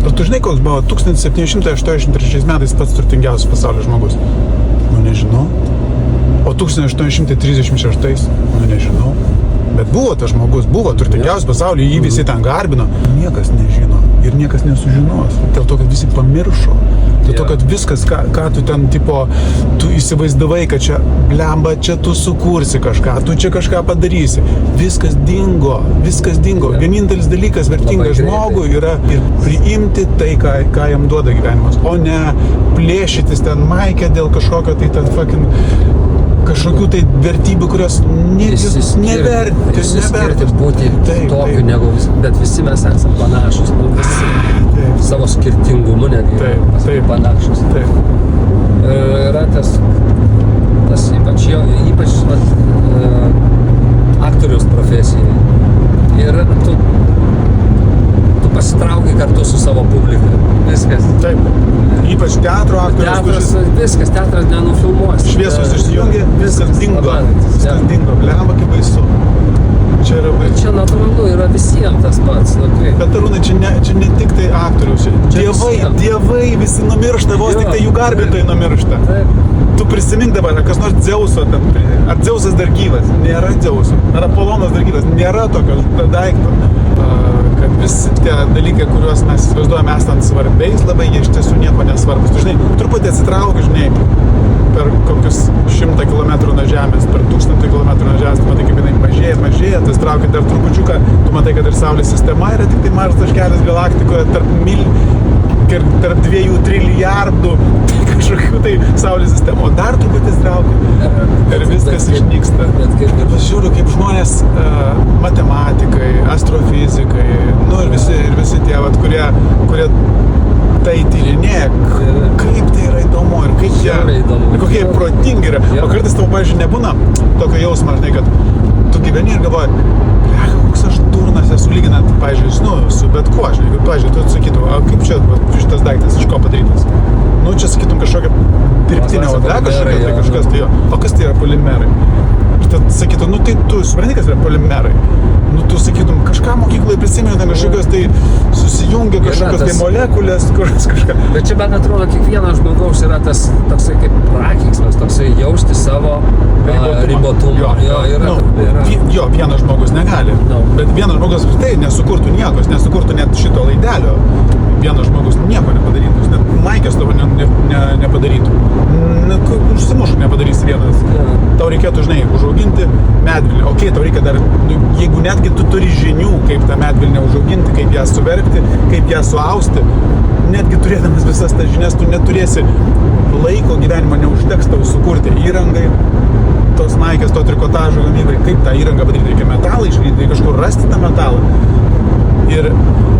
Ar tu žinai, koks buvo 1783 metais pats turtingiausias pasaulio žmogus? Nu, nežinau. O 1836? Nu, nežinau. Bet buvo tas žmogus, buvo turtingiausias pasaulyje, jį visi ten garbino. Niekas nežino ir niekas nesužinos. Dėl to, kad visi pamiršo. Dėl to, kad viskas, ką tu ten, tipo, tu įsivaizdavai, kad čia, blemba, čia tu sukursi kažką, tu čia kažką padarysi. Viskas dingo. Vienintelis dalykas vertingas žmogui yra ir priimti tai, ką jam duoda gyvenimas, o ne plėšytis ten maikę dėl kažkokio tai ten kažkokių tai vertybių, kurios neverti. Išsiskirti, būti tokiu negu visi, bet visi mes esame panašus, visi savo skirtingumu netgi panašus. Yra tas ypač aktoriaus profesijai. Ir tu pasitraukai kartu su savo publika. Viskas. Taip. Ypač teatro aktorius. Viskas, teatras nenufilmuosi. Šviesos išsijungia, viskas dingo. Viskas dingo. Blemba, kaip baisu. Čia natūralu, yra visiems tas pats. Bet Arūnai, čia ne tik tai aktorius. Dievai visi numiršta, vos tik tai jų garbintojai numiršta. Tu prisimink dabar, kas nors Dzeuso, ar Dzeusas dar gyvas? Nėra Dzeuso. Ar Apolonas dar gyvas? Nėra tokio daikto. Kad visi tie dalykai, kuriuos mes įsivaizduojame esant svarbiais, labai jie iš tiesų nieko nesvarbus. Tu žinai, truputį atsitrauki, žinai, per kokius 100 km nuo Žemės, per 1000 km nuo Žemės, tu matai, kaip jinai mažėja, tu trauki dar trupučiuką, tu matai, kad ir Saulės sistema yra tik tai mažas taškelis galaktikoje tarp 2 trilijardų kažkokių tai Saulės sistemų, o dar truputį trauki ir viskas išnyksta. Žiūriu, kaip žmonės matematikai, astrofizikai, nu ir visi tie, kurie tai tyrinėja, kaip tai yra įdomu ir kaip jie, kokie protingi yra. O kartais tau, pavyzdžiui, nebūna tokio jausmo, žinai, kad tu gyveni ir galvoji, koks aš durnas esu lyginant, pavyzdžiui, su bet kuo, žinai, pavyzdžiui, tu sakytum, kaip čia šitas daiktas iš ko padarytas? Nu, čia sakytum kažkokia dirbtinė oda, kažkas tai jo. O kas tai yra polimerai? Ir tad sakytum, nu tai tu supranti, kas yra polimerai. Nu, tu sakytum, kažką mokykloje prisimeni, kažkokios tai susijungia kažkokios tai molekulės, kažką. Bet čia, man atrodo, kiekvieno žmogaus yra tas toksai kaip prakeiksmas, toksai jausti savo ribotumą. Jo, vienas žmogus negali. Bet vienas žmogus tai nesukurtų niekos, nesukurtų net šito laidelio. Vienas žmogus nieko nepadarytų, net maikės tavo nepadarytų. Užsimušų nepadarysi vienas. Tau reikėtų, žinai, užauginti medvilnę. Okei, tau reikia dar, jeigu netgi tu turi žinių, kaip tą medvilnę užauginti, kaip ją suverpti, kaip ją suausti, netgi turėdamas visas tas žinias, tu neturėsi laiko gyvenimo, neužteks tau sukurti įrangai, tos maikės, to trikotažo gamybai, kaip tą įrangą padaryti, reikia metalą išlydyti, reikia kažkur rasti tą metalą. Ir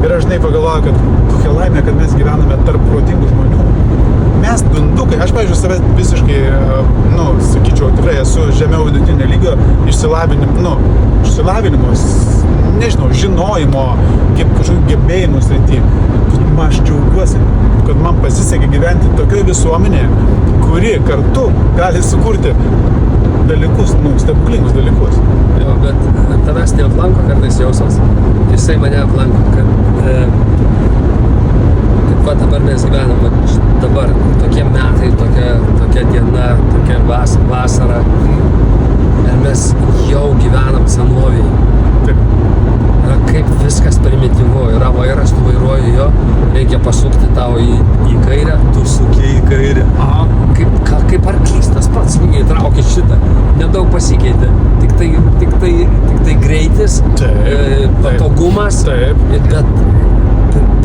aš žinai pagalvoju, kad kokia laimė, kad mes gyvename tarp protingų žmonių. Mes dundukai, aš, pavyzdžiui, savęs visiškai, sakyčiau, tikrai esu žemiau vidutinio lygio išsilavinimo, nežinau, žinojimo, kažkokių gebėjimų srity. Aš džiaugiuosi, kad man pasisekė gyventi tokioje visuomenėje, kuri kartu gali sukurti dalykus, stebuklingus dalykus. Jo, bet tavęs neaplanko kartais jausmas. Jisai mane aplanko, kad dabar mes gyvenam, dabar tokie metai, tokia diena, tokia vasara. Ir mes jau gyvenam senovėje. Taip. Kaip viskas primityvu. Yra vairas, tu vairuoji jo, reikia pasukti tau į kairę, tu suki į kairę. Aha. Kaip arklys tas pats, lygiai traukia šitą. Nedaug pasikeitė. Tik tai greitis, patogumas. Taip. Bet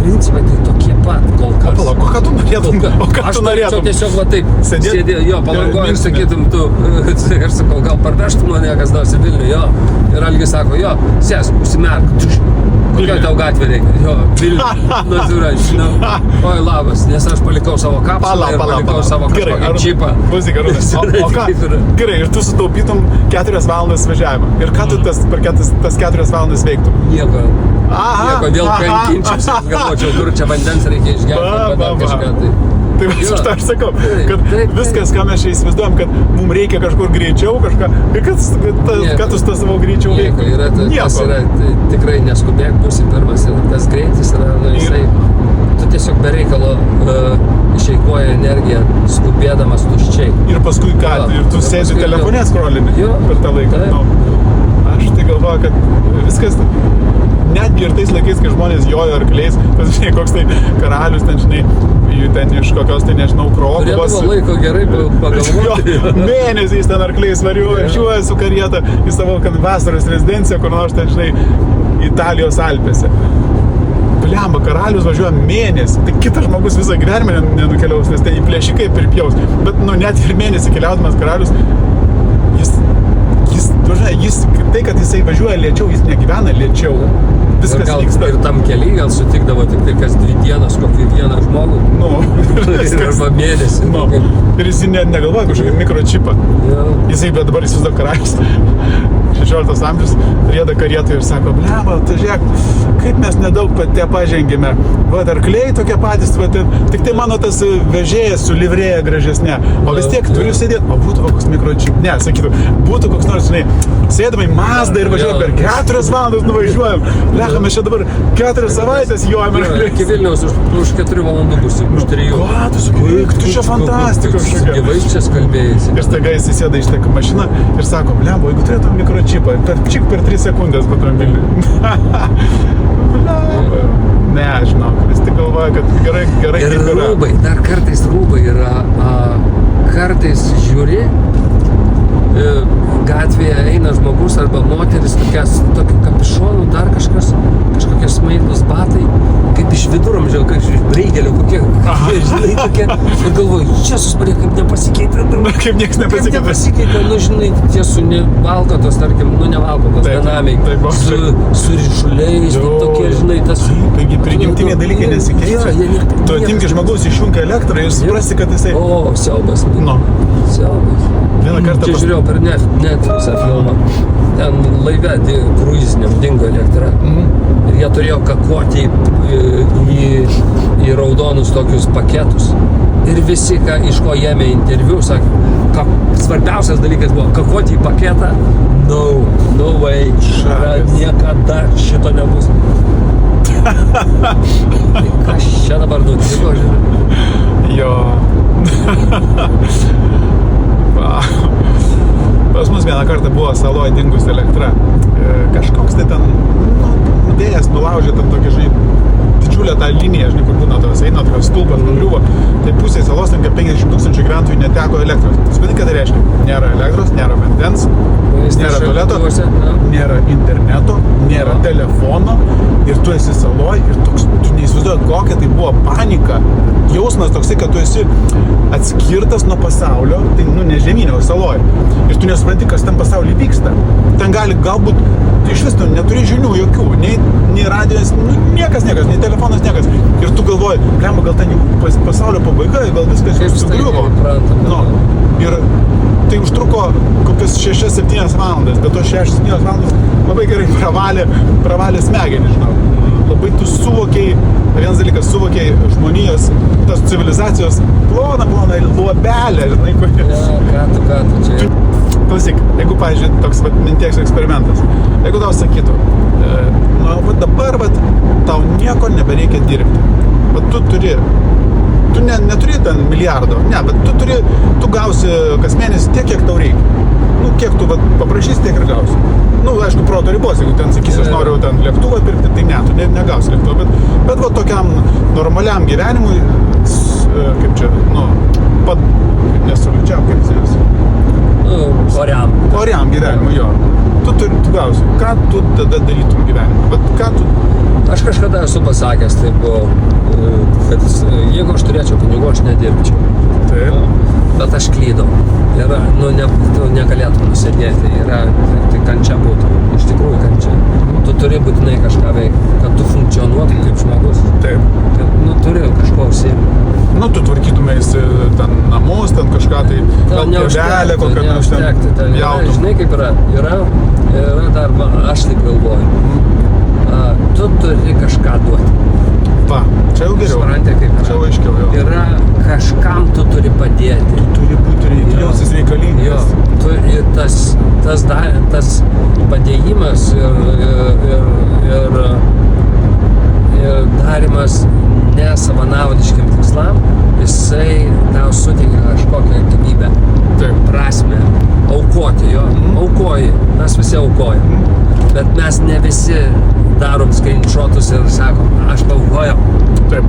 principai tai tokie pat kol kas. Palauk, o ką tu norėtum? Aš norėčiau tiesiog va taip sėdėti, jo, palangoju ir sakytum tu, aš sakau, gal parvežtum mane kas nors į Vilnių, jo. Ir Algis sako, jo, sėsk, užsimerk. Kokia tau gatvė reikia? Jo, Vilnių, žinau. Oi, labas, nes aš palikau savo kapsulą ir palikau savo kažkokį čipą. Klausyk, Arūnai, o ką? Gerai, ir tu sutaupytum 4 valandas važiavimą. Ir ką tu per tas 4 valandas veiktum? Nieko, vėl kankinčiausi, galvočiau, kur čia vandens reikia išgerti, dar kažką tai. Tai aš tą aš sakau, kad viskas, ką mes čia įsivaizduojam, kad mums reikia kažkur greičiau, kažką, kad tu tą savo greičiau veiktų. Nieko. Tas yra, tikrai neskubėk, būsi pirmas ir tas greitis yra, jisai, tu bereikalo išeikvoja energiją, skubėdamas tuščiai. Ir paskui ką, Jo, ir tu ir sėdi paskui telefonė scrollini Jo. per tą laiką. Taip. Nu, aš tai galvoju, kad viskas, netgi ir tais laikais, kai žmonės jojo arkliais, žinai, koks tai karalius, ten, žinai, jų ten iš kokios, tai nežinau, Krokuvos. Turėdavo laiko gerai pagalvoti. Jo, mėnesiais ten arkliais važiuoja su karieta į savo vasaros rezidenciją, kur nors ten, žinai, Italijos Alpėse. Blemba, karalius važiuoja mėnesį, tai kitas žmogus visą gyvenimą nenukeliaus, nes ten į plėšikai pripjaus. Bet, nu, net ir mėnesį keliaudamas karalius, jis, tai, kad jisai važiuoja lėčiau, jis negyvena lėčiau. Viskas vyksta. Ir tam keliai gal sutikdavo tik tai kas 2 dienas kokį vieną žmogų. Nu, Arba mėnesį. Nu, ir jis net negalvoja kažkokį mikročipą. Ja. Jisai, bet dabar jis vis dar karalius. 16 amžius rieda karietui ir sako, blemba, tai žiūrėk, kaip mes nedaug tie pažengėme. Va, arkliai tokie patys, va, tik tai mano tas vežėjas su livrėja gražesnė. O vis tiek turiu sėdėti, o būtų koks mikročip. Ne, sakytų, būtų koks nors, žinai, sėdamai Mazda ir važiuojam per 4 valandas nuvažiuojam. Lecha, mes čia dabar 4 savaitės jojame arkliais. Iki Vilniaus už 4 valandų bus, už 3. Ką, tu sakai, tu čia fantastika kažkokia. Gyvais čia skalbėjai. Ir staiga jis įsėda iš tą mašiną ir sako, blemba, jeigu turėtum mikročipą, per 3 sekundės automobilį. Blemba. Ne, žinok, vis tik galvoja, kad gerai Ir kaip yra. rūbai, dar kartais rūbai yra, kartais žiūri, gatvėje eina žmogus arba moteris, tokiu kapišonu, dar kažkokie smailūs batai, kaip iš viduramžio, kaip iš Breigelio, kokie, žinai, tokie. Ir galvoju, čia susparė, kaip nepasikeitė. Kaip nieks Kaip nepasikeitė. nepasikeitė, nu, žinai, tie su nevalkotos, tarkim, nevalkotos Taip, benamiai, taip, su ryšuliais, Jo. tokie, žinai, tas... Taigi prigimtiniai dalykai nesikeičia. Tu atimki žmogaus išjungia elektrą ir suprasi, kad jisai... O, siaubas. Nu, Siaubas. vieną kartą... Čia žiūrėjau per Netflixą filmą. Ten laive kruiziniam dingo elektra. Ir jie turėjo kakuoti į raudonus tokius paketus. Ir visi, iš ko jėmė interviu, sakė, svarbiausias dalykas buvo kakuoti į paketą. No way. Niekada šito nebus. Tai kas čia dabar nutiko, žiūrėjau? Jo. Pas mus vieną kartą buvo saloje dingus elektra. Kažkoks tai ten, vėjas nulaužė ten tokia, žinai, didžiulę tą liniją, žinai, kur būna tos eina, tokios stulpas nugriuvo. Tai pusė salos, ten 50 000 gyventojų neteko elektros. Supranti, ką tai reiškia? Nėra elektros, nėra vandens, nėra tualeto, nėra interneto, nėra telefono ir tu esi saloj ir toks, tu neįsivaizduoji, kokia tai buvo panika. Jausmas toksai, kad tu esi atskirtas nuo pasaulio, tai, ne žemynė, o saloj. Ir tu nesupranti, kas ten pasaulyje vyksta. Ten gali, galbūt, tu iš vis neturi žinių jokių, nei radijas, niekas, nei telefonas, niekas. Ir tu galvoji, blemba, gal ten pasaulio pabaiga, gal viskas jau sugriuvo. Nu, ir tai užtruko kokias 6-7 valandas, bet tos 6-7 valandas labai gerai pravalė smegenį, žinau. Labai tu suvokiai, vienas dalykas, suvokiai žmonijos, tos civilizacijos ploną luobelę, žinai, kokia. Ja, ką tu čia. Klausyk, jeigu, pavyzdžiui, toks minties eksperimentas, jeigu tau sakytų, dabar tau nieko nebereikia dirbti, tu neturi ten milijardo, bet tu gausi kas mėnesį tiek, kiek tau reikia. Kiek tu paprašysi, tiek ir gausi. Aišku, proto ribos, jeigu ten sakysi, aš noriu ten lėktuvą pirkti, tai ne, tu negausi lėktuvą, bet tokiam normaliam gyvenimui, kaip čia, nesoličiam, kaip jis. Oriam gyvenimui, jo. Tu gausi. Ką tu tada darytum gyvenimą? Bet ką tu... Aš kažkada esu pasakęs, tai buvo, kad jeigu aš turėčiau pinigų, aš nedirbčiau. Taip. Bet aš klydau. Ir, tu negalėtum nusėdėti. Tai kančia būtų. Iš tikrųjų kančia. Tu turi būtinai kažką veikti, kad tu funkcionuotum kaip žmogus. Taip. Kad, turi kažko užsiimti. Tu tvarkytumės ten namus, ten kažką tai, gal pievelę, kokią nors ten jautum. Žinai, kaip yra dar, aš taip galvoju. Tu turi kažką duoti. Va, čia jau geriau. Supranti, kaip yra. Čia jau aiškiau, jo. Yra kažkam tu turi padėti. Tu turi būti jausis reikalingas. Jo, ir tas padėjimas ir darimas ne savanaudiškiam tikslam, jisai tau suteikia kažkokią gyvybę, prasmę, aukoti jo, aukoji, mes visi aukojam, bet mes ne visi darom screenshotus ir sakom, aš paukojau. Taip.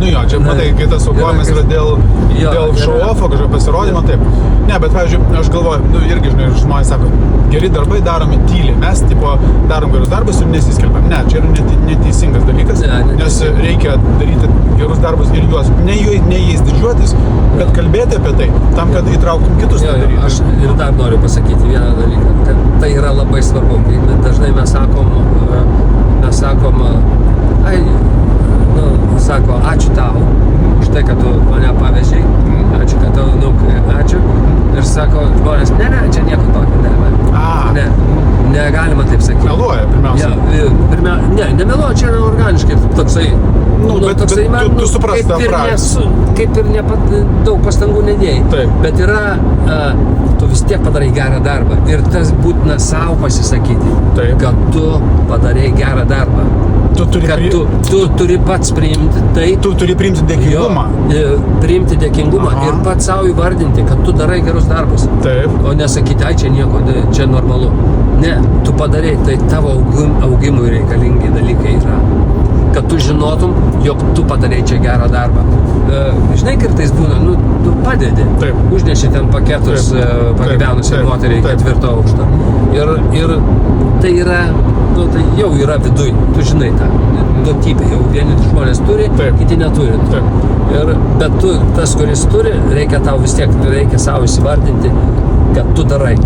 Nu jo, čia matai, kai tas aukojimas yra dėl show-offo, kažkokio pasirodymo, taip. Ne, bet, pavyzdžiui, aš galvoju, irgi, žinai, žmonės sako, geri darbai daromi tyliai, mes, tipo, darom gerus darbus ir nesiskelbiam. Ne, čia yra neteisingas dalykas, nes reikia daryti gerus darbus ir juos, ne jais didžiuotis, bet kalbėti apie tai, tam, kad įtrauktum kitus tą daryti. Aš ir dar noriu pasakyti vieną dalyką, kad tai yra labai svarbu. Dažnai mes sakom, sako, ačiū tau už tai, kad tu mane pavežei, ačiū, kad tu, ačiū. Ir sako, žmonės, ne, čia nieko tokio, ne, negalima taip sakyti. Meluoja, pirmiausia. Nemeluoja, čia yra organiškai toksai, bet tu supras tą frazę. Kaip ir daug pastangų nedėjai. Taip. Bet yra, tu vis tiek padarai gerą darbą. Ir tas būtina savo pasisakyti, kad tu padarai gerą darbą. Tu turi pats priimti tai. Tu turi priimti dėkingumą. Priimti dėkingumą ir pats savo įvardinti, kad tu darai gerus darbus. Taip. O nesakyti, ai čia nieko, čia normalu. Ne, tu padarai, tai tavo augimui reikalingi dalykai yra. Kad tu žinotum, jog tu padarai čia gerą darbą. Žinai, kartais būna, tu padedi. Taip. Užneši ten paketus pagyvenusiai moteriai 4 aukštą. Ir tai yra, tai jau yra viduj, tu žinai tą duotybę, jau vieni žmonės turi, kiti neturi. Bet tu, tas, kuris turi, reikia savo įsivardinti, kad tu darai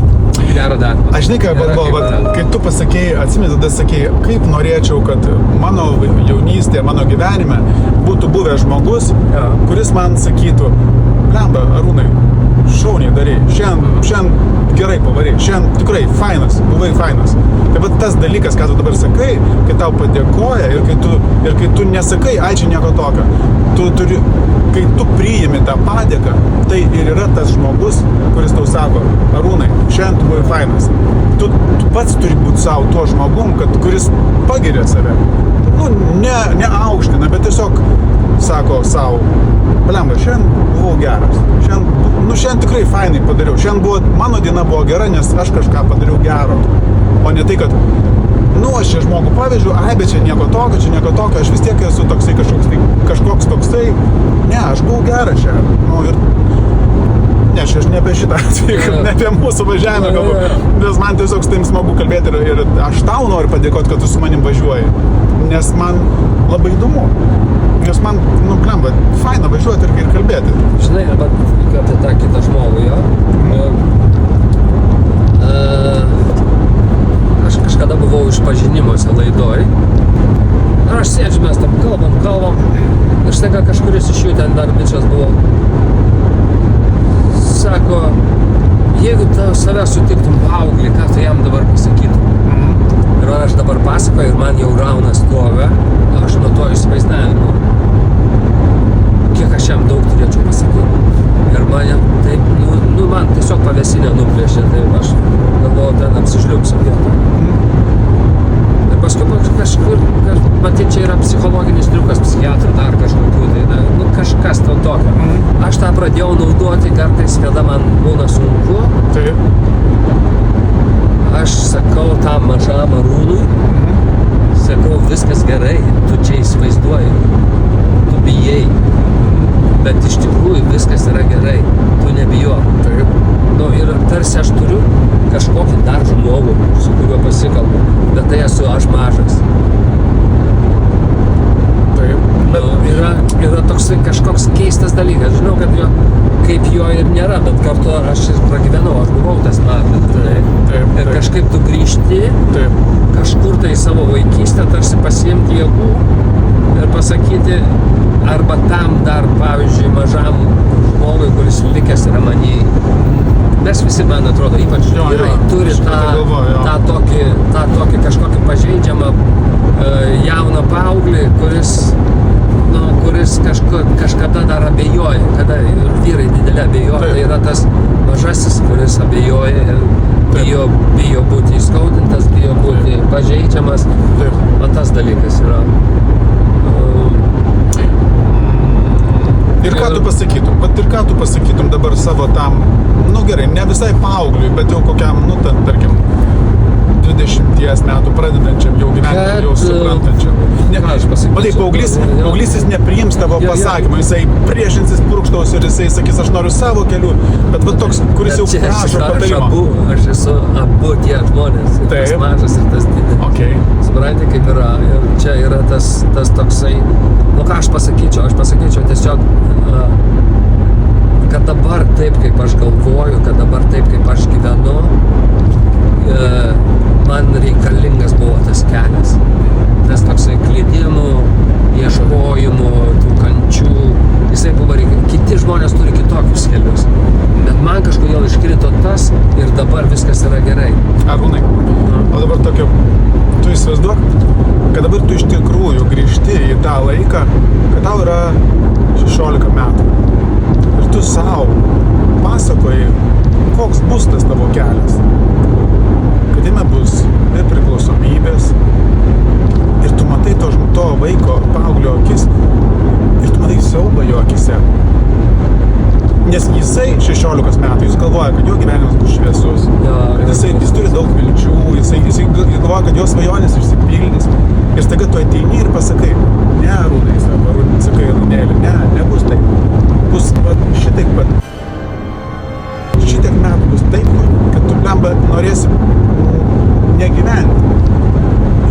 gerą darbą. Aš žinai, ką galvoju, kai tu pasakėjai, atsimeni, tada sakėjai, kaip norėčiau, kad mano jaunystėje, mano gyvenime būtų buvęs žmogus, kuris man sakytų, blemba, Arūnai, šauniai darei, šiandien gerai pavarei, šiandien tikrai fainas, buvai fainas. Tai bet tas dalykas, ką tu dabar sakai, kai tau padėkoja ir kai tu nesakai, ai čia nieko tokio, kai tu priimi tą padėką, tai ir yra tas žmogus, kuris tau sako, Arūnai, šiandien tu buvai fainas. Tu pats turi būti savo tuo žmogum, kuris pagiria save. Ne aukština, bet tiesiog sako savo, blemba, šiandien buvau geras. Šiandien tikrai fainai padariau. Mano diena buvo gera, nes aš kažką padariau gero. O ne tai, kad, aš čia žmogų pavežiu, bet čia nieko tokio, aš vis tiek esu toksai kažkoks toksai. Ne, aš buvau geras šiandien. Ne, aš ne apie šitą atveju, ne apie mūsų važiavimą galbūt, nes man tiesiog su tavim smagu kalbėti ir aš tau noriu padėkoti, kad tu su manim važiuoji, nes man labai įdomu, nes man, blemba, faina važiuoti ir kalbėti. Žinai, bet apie tą kitą žmogų, jo, aš kažkada buvau išpažinimuose laidoj, ir aš sėdžiu, mes tam kalbam, ir štai kažkuris iš jų ten dar bičias buvo. Sako, jeigu tu save sutiktum paauglį, ką tu jam dabar pasakytum? Ir aš dabar pasakoju ir man jau rauna stogą, aš nuo to įsivaizdavimu, kiek aš jam daug turėčiau pasakyti. Ir mane taip, man tiesiog pavėsinę nuplėšė, taip aš galvoju, ten apsižliumpsiu vietą. Ir paskui kažkur, matyt, čia yra psichologinis triukas, psichiatrų dar kažkokių, tai kažkas to tokio. Aš tą pradėjau naudoti kartais, kada man būna sunku. Taip. Aš sakau tam mažam Arūnui, sakau, viskas gerai, tu čia įsivaizduoji, tu bijai, bet iš tikrųjų viskas yra gerai, tu nebijok. Taip. Ir tarsi aš turiu kažkokį dar žmogų, su kuriuo pasikalbu, bet tai esu aš mažas. Yra toksai kažkoks keistas dalykas. Žinau, kad kaip jo ir nėra, bet kartu aš ir pragyvenau, aš buvau tas mažas. Ir kažkaip tu grįžti kažkur tai savo vaikystę, tarsi pasiimti jėgų ir pasakyti, arba tam dar, pavyzdžiui, mažam žmogui, kuris likęs yra maniai. Mes visi, man atrodo, ypač vyrai turi tą tokį kažkokį pažeidžiamą jauną paauglį, kuris kažkada dar abejoja, kada vyrai didelė abejoja, tai yra tas mažasis, kuris abejoja ir bijo būti įskaudintas, bijo būti pažeidžiamas. O tas dalykas yra. Ir ką tu pasakytum? Vat ir ką tu pasakytum dabar savo tam, nu gerai, ne visai paaugliui, bet jau kokiam, nu, tarkim, 20 metų pradedančiam jau gyventi, jau suprantančiam. Ne, ką aš pasakyčiau? Matai, paauglys jis nepriims tavo pasakymą, jisai priešinsis purkštaus ir jisai sakys, aš noriu savo kelių, bet va toks, kuris jau prašo patarimo. Aš esu abu tie žmonės, ir tas mažas ir tas didelis. Okay. Supranti, kaip yra. Ir čia yra tas toksai, nu ką aš pasakyčiau tiesiog, kad dabar taip, kaip aš galvoju, kad dabar taip, kaip aš gyvenu, man reikalingas buvo tas kelias. Tas toksai klydimų, ieškojimų, tų kančių, jisai buvo reikalingas. Kiti žmonės turi kitokius kelius. Bet man kažkodėl iškrito tas ir dabar viskas yra gerai. Arūnai, o dabar tokio, tu įsivaizduok, kad dabar tu iš tikrųjų grįžti į tą laiką, kad tau yra 16 metų. Ir tu savo pasakoji, koks bus tas tavo kelias. Kad jame bus nepriklausomybės ir tu matai to vaiko paauglio akis ir tu matai siaubą jo akise. Nes jisai 16 metų, jis galvoja, kad jo gyvenimas bus šviesus, jis turi daug vilčių, jisai galvoja, kad jo svajonės išsipildys ir staiga tu ateini ir pasakai, ne, Arūnai, sakai, Arūnėlį, nebus taip, bus šitaip pat. Šitiek metų bus taip, kad tu blemba norėsi negyventi.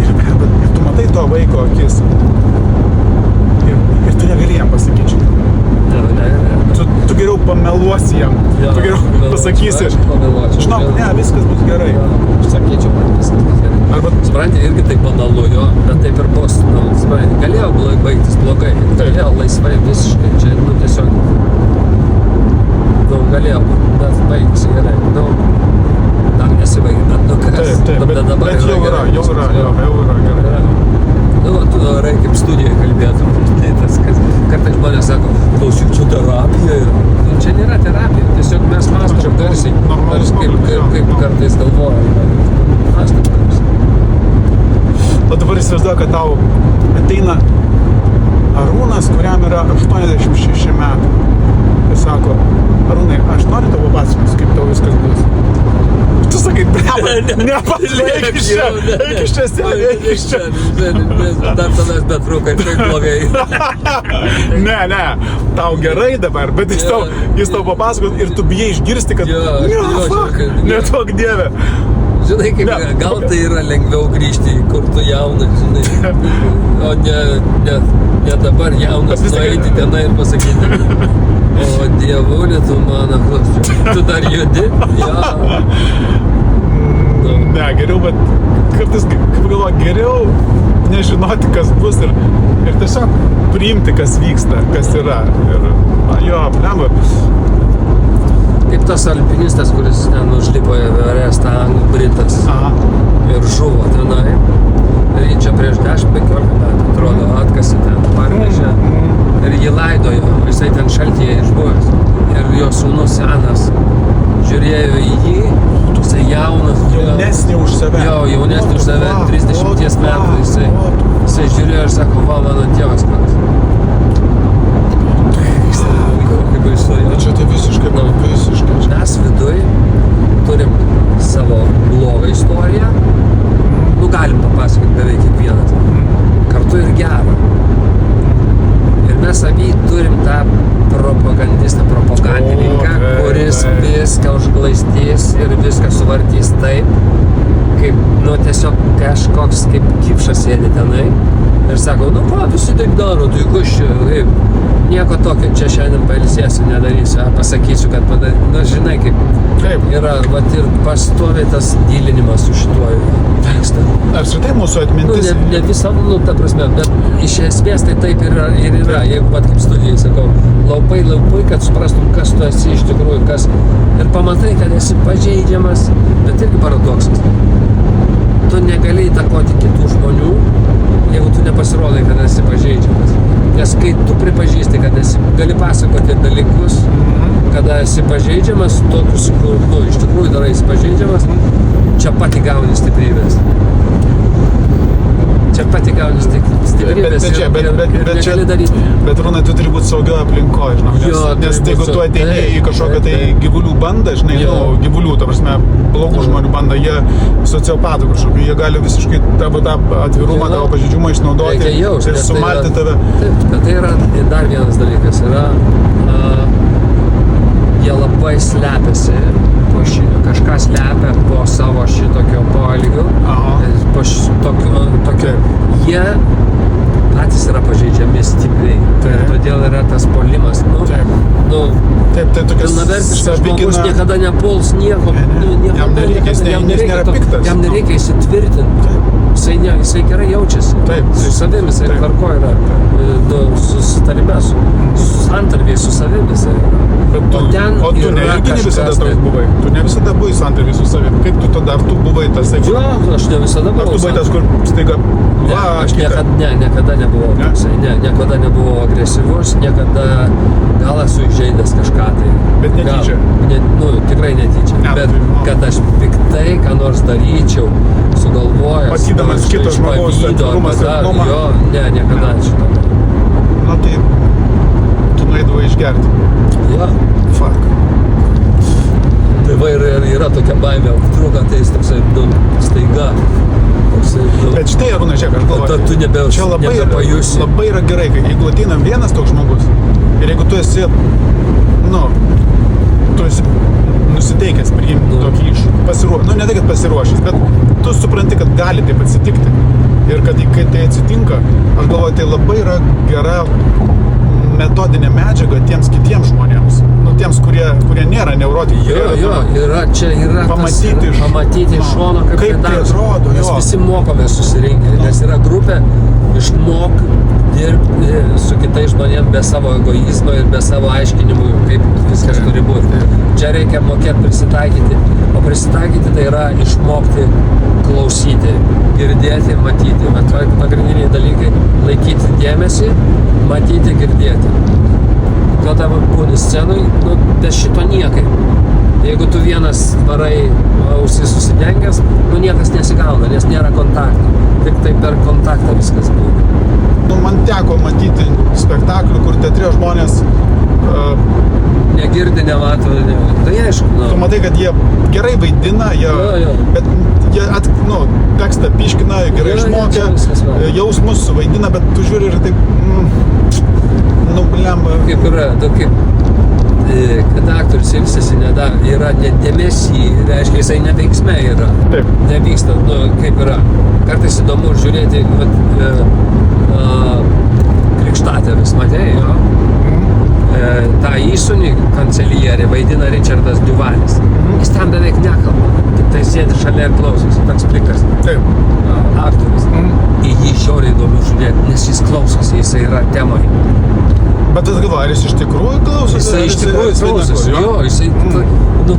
Ir tu matai to vaiko akis. Ir tu negali jam pasakyti. Tu geriau pameluosi jam. Tu geriau pasakysi. Žinok, ne, viskas bus gerai. Aš sakyčiau, kad viskas bus gerai. Arba, supranti, irgi taip banalu, jo, bet taip ir bus. Nu, supranti, galėjo baigtis blogai. Galėjo laisvai visiškai. Čia, nu, tiesiog galėjo, bet baigėsi gerai. Nu, dar nesibaigė, bet nu kas. Bet dabar jau yra gerai. Nu, tu darai kaip studijoje kalbėtum. Tai tas, kartais žmonės sako, klausyk, čia terapija. Čia nėra terapija, tiesiog mes mąstom garsiai. Kaip kartais galvojame. Mąstom garsiai. O dabar įsivaizduoju, kad tau ateina Arūnas, kuriam yra 86 metų. Ir sako, Arūnai, aš noriu tavo pasakos, kaip tau viskas bus. Tu sakai, eik iš čia, eik iš čia. Dar tavęs betrūkai, taip blogai. Ne, tau gerai dabar, bet jis tau papasakos ir tu bijai išgirsti, kad neduok Dieve. Žinai, gal tai yra lengviau grįžti, kur tu jaunas, žinai, o ne dabar jaunas nueiti tenai ir pasakyti. O dievulė, tu mano, tu dar judi? Ja. Ne, geriau, bet kartais, kaip galvoju, geriau nežinoti, kas bus ir tiesiog priimti, kas vyksta, kas yra. Ir, jo, blemba. Kaip tas alpinistas, kuris ten užlipo į Everestą, Britas, ir žuvo tenai. Ir čia prieš 10-15 metų, atrodo, atkasi ten parvežė. Ir jį laidojo, jisai ten šaltyje išbuvęs. Ir jo sūnus senas žiūrėjo į jį, jisai jaunas. Jaunesnį už save. Jo, jaunesnį už save, 30 metų jisai žiūrėjo ir sako, va, mano tėvas koks. Kaip baisu, jo. Čia tai visiškai. Mes viduj turim savo blogą istoriją. Nu, galim papasakoti beveik kiekvienas. Kartu ir gerą. Ir mes abi turim tą propagandininką, kuris viską užglaistys ir viską suvartys taip, kaip, nu, tiesiog kažkoks kaip kipšas sėdi tenai. Ir sako, nu, ką, visi taip daro, tai kas čia, kaip, nieko tokio, čia šiandien pailsėsiu, nedarysiu, pasakysiu, kad padarysiu. Nu, žinai, kaip yra, vat ir pastoviai tas dylinimas su šituoju vyksta. Ar šitai mūsų atmintis? Nu, ne visą, nu, ta prasme, bet iš esmės tai taip ir yra, jeigu pat kaip studijai sakau, laupai, kad suprastum, kas tu esi iš tikrųjų, kas. Ir pamatai, kad esi pažeidžiamas, bet irgi paradoksas. Tu negali įtakoti kitų žmonių, jeigu tu nepasirodai, kad esi pažeidžiamas. Nes kai tu pripažįsti, kad gali pasakoti dalykus, kada esi pažeidžiamas, tokius, kur tu iš tikrųjų darai esi pažeidžiamas, čia pat įgauni stiprybės. čia patikaunis tik stiprybės Bet čia, bet negali daryti. Bet Rūnai, tu turi būti saugioje aplinkoje, žinau, nes jeigu tu ateini į kažkokią tai gyvulių bandą, žinai, gyvulių, ta prasme, blogų žmonių bandą, jie sociopatų kažkokių, jie gali visiškai tavo tą atvirumą, tavo pažeidžiumą išnaudoti ir sumalti tave. Taip, kad tai yra dar vienas dalykas, jie labai slepiasi po kažką slepia po savo šitokio poelgio, po tokio, jie patys yra pažeidžiami stipriai, todėl yra tas puolimas. Taip, pilnavertiškas žmogus niekada nepuls nieko, jam nereikia įsitvirtinti. Jisai gerai jaučiasi. Su savimi, jisai tvarko yra. Susitarime, santarviai su savimi. O tu ne visada toks buvai. Tu ne visada buvai santarviai su savimi. Kaip tu tada, ar tu buvai tas, Jo, aš ne visada buvau. Ar tu buvai tas, kur staiga... Aš niekada nebuvau toksai. Niekada nebuvau agresyvus, niekada gal esu įžeidęs kažką tai. Bet netyčia. Tikrai netyčia. Bet kad aš piktai, ką nors daryčiau, sugalvojęs. Matydamas kito žmogaus atvirumas ir aklumą. Jo, niekada šito. Na tai, tu nueidavai išgerti. Jo. Fuck. Tai va yra tokia baimė, trūka tai toksai, staiga. Bet štai, Arūnai, žiūrėk, aš galvoju. Čia labai yra gerai, kai jeigu ateinam vienas toks žmogus ir jeigu tu esi, tu esi nusiteikęs priimti tokį iššūkį, ne tai, kad pasiruošęs, bet tu supranti, kad gali taip atsitikti. Ir kad kai tai atsitinka, aš galvoju, tai labai yra gera metodinė medžiaga tiems kitiems žmonėms. Tiems, kurie nėra neurotikai. Yra pamatyti iš šono, kaip tai atrodo. Mes visi mokome susirinkę, nes yra grupė, išmok dirbti su kitais žmonėms be savo egoizmo ir be savo aiškinimų, kaip viskas turi būti. Čia reikia mokėti prisitaikyti, o prisitaikyti tai yra išmokti klausyti, girdėti, matyti. Pagrindiniai dalykai - laikyti dėmesį, matyti, girdėti. Tada būni scenui, be šito niekaip. Jeigu tu vienas varai ausis susidengęs, niekas nesigauna, nes nėra kontakto. Tik tai per kontaktą viskas būna. Man teko matyti spektaklių, kur teatre žmonės negirdi, nemato, tai aišku. Tu matai, kad jie gerai vaidina, bet jie tekstą piškina, gerai išmokia, jausmus vaidina, bet tu žiūri ir taip, blemba. Kaip yra, kad aktorius ilsisi, yra nedėmesį, reiškia, jisai neveiksme yra. Taip. Nevyksta, kaip yra. Kartais įdomu žiūrėti, Krikštatėvis, matei, jo? tą įsūnį kanceliarį vaidina Richardas Duvalis. Jis ten beveik nekalba, tik tai sėdi šalia ir klausosi, toks plikas. Taip. Aktorius. Į jį žiauriai įdomu žiūrėti, nes jis klausosi, jisai yra temai. Bet tas galvoja, ar jis iš tikrųjų klausosi? Jisai iš tikrųjų klausosi, jo, jisai,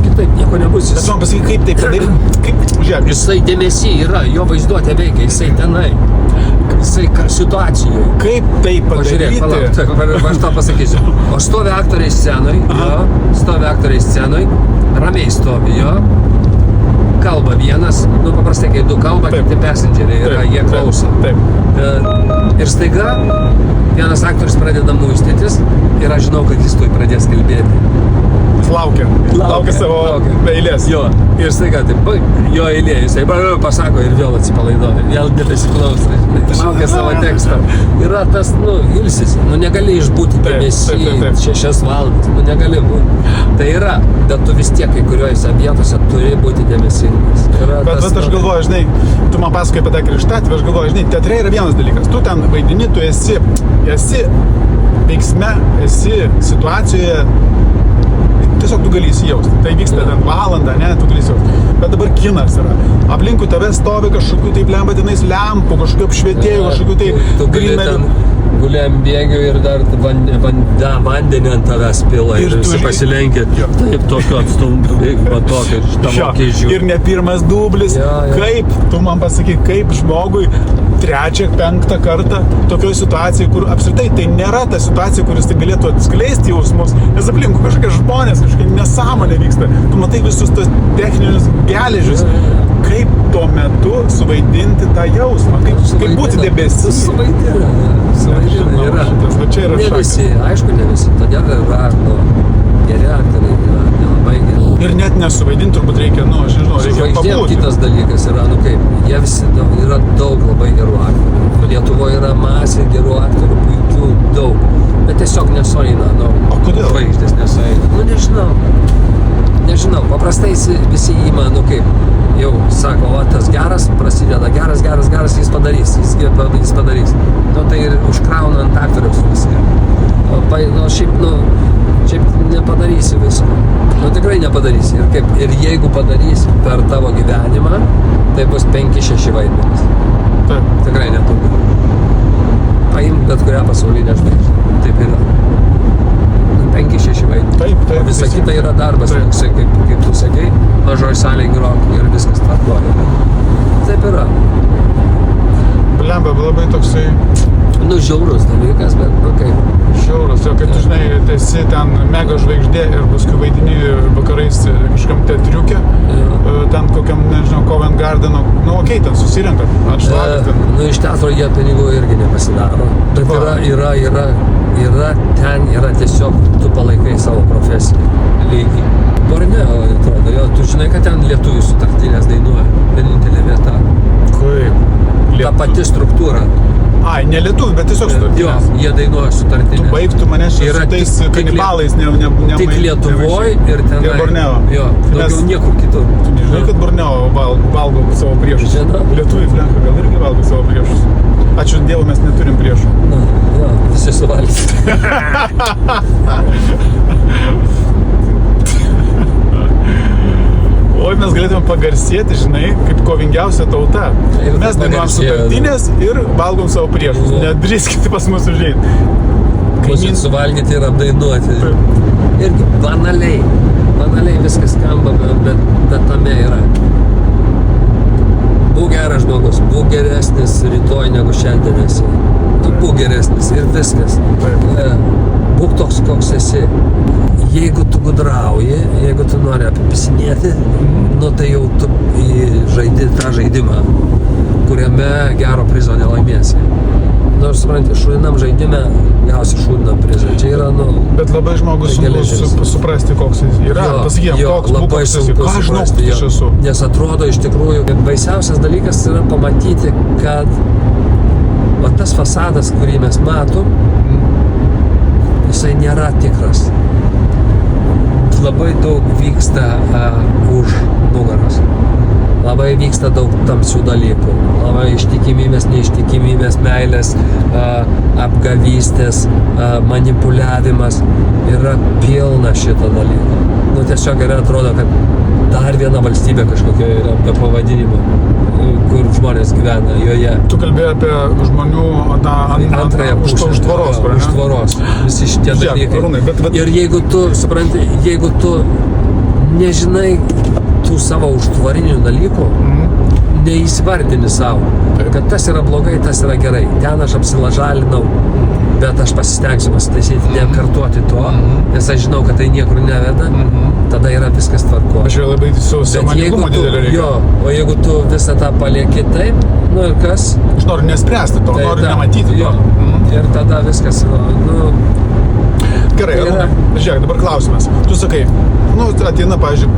kitaip nieko nebus. Bet man pasakyk, kaip tai padaryti, kaip, žiūrėk. Jisai dėmesį yra, jo vaizduotė veikia, jisai tenai. Jisai situacijoje. Kaip tai padaryti? Pažiūrėk, aš to pasakysiu. O stovi aktoriai scenoj, ramiai stovi, jo. Kalba vienas, paprastai, kai du kalba, kiti pasengeriai yra, jie klauso. Ir staiga vienas aktorius pradeda muistytis ir aš žinau, kad jis tuoj pradės kalbėti. Laukia savo eilės. Jo, ir staiga taip, jo eilė, jisai pasako ir vėl atsipalaiduoja, vėl nebesiklauso, laukia savo tekstą. Yra tas, ilsisi, negali išbūti dėmesį 6 valandas, negali būti. Tai yra, bet tu vis tiek kai kuriuose vietose turi būti dėmesingas. Bet aš galvoju, žinai, tu man pasakai apie tą Krikštatėvį, aš galvoju, žinai, teatre yra vienas dalykas, tu ten vaidini, tu esi veiksme, esi situacijoje, tiesiog tu gali įsijausti. Tai vyksta ten valandą, tu gali įsijausti. Bet dabar kinas yra. Aplinkui tave stovi kažkokių tai blembatinais lempų, kažkokių apšvietėjų, kažkokių tai grimelių. Guli ant bėgių ir dar vandenį ant tavęs pila ir visi pasilenkia. Taip, tokio atstumtų, va tokio, šitamokiai žiūrė. Ir ne pirmas dublis. Kaip, tu man pasakyk, kaip žmogui 3., 5. kartą tokioj situacijai, kur apskritai tai nėra ta situacija, kuris tai galėtų atskleisti jausmus, nes aplinkui kažkokie žmonės, visiškai nesąmonė vyksta. Tu matai visus tos techninius geležius. Kaip tuo metu suvaidinti tą jausmą? Kaip būti debesis? Suvaidina. Va čia yra ne šakas. visi, aišku, ne visi. Todėl yra, geri aktoriai, yra nelabai geri. Ir net nesuvaidinti turbūt reikia, aš nežinau, reikia Žvaigždėm pabūti. kitas dalykas yra, kaip, jie visi, yra daug labai gerų aktorių. Lietuvoje yra masė gerų aktorių, puikių, daug. Bet tiesiog nesueina, O kodėl? Žvaigždės nesueina. Nežinau. Paprastai visi įma, kaip, jau sako, o tas geras, prasideda geras, jis padarys. Tai ir užkrauna ant aktoriaus viską. Šiaip nepadarysi visko. Tikrai nepadarysi. Ir jeigu padarysi per tavo gyvenimą, tai bus 5-6 vaidmenys. Taip. Tikrai neturi. Paimk bet kurią pasaulinę žvaigždę. Taip yra. 5-6 vaidmenys. Taip. Visa kita yra darbas, kaip tu sakai, mažoj salėj grok ir viskas tvarkoja. Taip yra. Blemba, labai toksai Žiaurus dalykas, bet kaip. žiaurus, jo, kai tu žinai, tai esi ten mega žvaigždė ir paskui vaidini vakarais kažkam teatriuke, ten kokiam, nežinau, Covent Gardeno, okei, ten susirenka, atšlavė ten. Iš teatro jie pinigų irgi nepasidaro. Bet yra tiesiog, tu palaikai savo profesiją lygį. Borneo, atrodo, tu žinai, kad ten lietuvių sutartinės dainuoja, vienintelė vieta. Kaip? Ta pati struktūra. Ai, ne lietuvių, bet tiesiog Jo, sutartinės. jie dainuoja sutartinės. Tu baigtų mane su Yra tais tik kanibalais, Tik Lietuvoj ir tenai. Ir Borneo. Jo, daugiau Nes- niekur kitur. Tu nežinai, kad Borneo valgo savo priešus. Žinau. Lietuviai Flenka gal irgi valgo savo priešus. Ačiū Dievui, mes neturim priešų. Jo, visi suvalgys. Oi, mes galėtume pagarsėti, žinai, kaip kovingiausia tauta. Ir Mes dainuojam pagarsėjo. sutartinės ir valgom savo priešus. Jo. Nedrįskite pas mus užeiti. Mūsų suvalgyti ir apdainuoti. Taip. Irgi banaliai viskas skamba, bet tame yra. Būk geras žmogus, būk geresnis rytoj negu šiandien esi. Tu būk geresnis ir viskas. Taip. Būk toks, koks esi. Jeigu tu gudrauji, jeigu tu nori apipisinėti, tai jau tu žaidi tą žaidimą, kuriame gero prizo nelaimėsi. Nors, supranti, šūdinam žaidime gausi šūdinam prizą. Čia yra, Bet labai žmogus tai sunku geležis. suprasti, koks jis yra. Pasakykime, koks būk, labai koks esi. sunku Ką aš žinau, suprasti, koks aš esu. Nes atrodo iš tikrųjų, baisiausias dalykas yra pamatyti, kad tas fasadas, kurį mes matom, jisai nėra tikras. Labai daug vyksta už nugaros. Labai vyksta daug tamsių dalykų. Labai ištikimybės, neištikimybės, meilės, apgavystės, manipuliavimas. Yra pilna šito dalyko. Tiesiog yra atrodo, kad dar viena valstybė kažkokia yra be pavadinimo, kur žmonės gyvena joje. Tu kalbėjai apie žmonių Antrąją pusę. už tvoros, kur, ne? Už tvoros. Visi šitie Žiūrėk, dalykai. Arūnai, bet- Ir jeigu tu, supranti, jeigu tu nežinai tų savo užtvarinių dalykų, neįsivardini savo, Taip. kad tas yra blogai, tas yra gerai. Ten aš apsilažalinau, bet aš pasistengsiu pasitaisyti, nekartoti to, nes aš žinau, kad tai niekur neveda, tada yra viskas tvarko. Aš jau labai sąmoningumo didelio reikia. o jeigu tu visą tą palieki taip, ir kas? Aš noriu nespręsti to, noriu nematyti jo. to. Ir tada viskas, Gerai, tai yra- Arūnai, žiūrėk, dabar klausimas. Tu sakai, ateina, pavyzdžiui,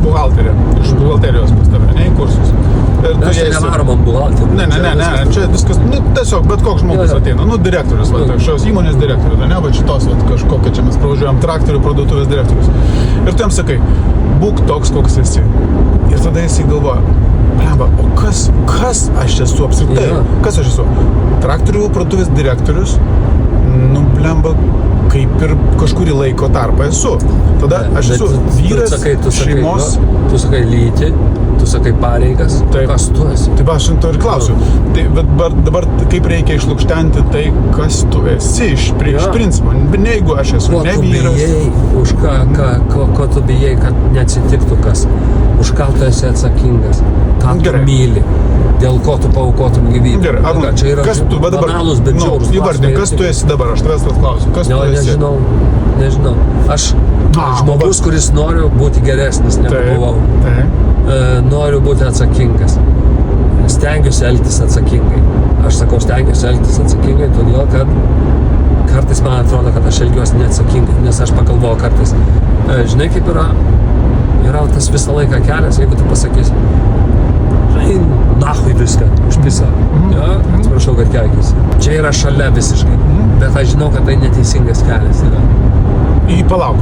buhalterė, iš buhalterijos pas tave, ne, į kursus. Ir tu aš jai su- nevaromam buhalteriu. Ne, čia viskas, tiesiog bet koks žmogus Jo. ateina, direktorius, šios įmonės direktorius, ne, va šitos, kažkokia čia mes pravažiuojam traktorių parduotuvės direktorius. Ir tu jam sakai, būk toks, koks esi. Ir tada jisai galvoja, blemba, o kas aš esu apskritai? Jo. Kas aš esu? Traktorių parduotuvės direktorius, blemba, kaip ir kažkurį laiko tarpą esu. Tada aš esu vyras, šeimos. Tu sakai lytį, tu sakai pareigas, Taip. kas tu esi. Tai aš to ir klausiu. Tai dabar kaip reikia išlukštenti tai, kas tu esi iš principo. Ne jeigu aš esu Ko ne tu vyras. bijai, už ko tu bijai, kad neatsitiktų kas, už ką tu esi atsakingas, ką tu Gerai. myli, dėl ko tu paaukotum gyvybę. Gerai, Arūnai, Čia yra kas tu, bet dabar, banalūs, bet žiaurūs įvardink, kas tu esi dabar, aš tavęs klausiu, kas tu esi? Nežinau, nežinau. Aš žmogus, kuris noriu būti geresnis, negu buvau. Noriu būti atsakingas. Stengiuosi elgtis atsakingai. Aš sakau, stengiuosi elgtis atsakingai, todėl, kad kartais man atrodo, kad aš elgiuosi neatsakingai, nes aš pagalvoju kartais. Žinai, kaip yra tas visą laiką kelias, jeigu tu pasakysi, žinai, nahui viską, užpisa. Ja, atsiprašau, kad keikiuosi. Čia yra šalia visiškai, bet aš žinau, kad tai neteisingas kelias yra. Palauk.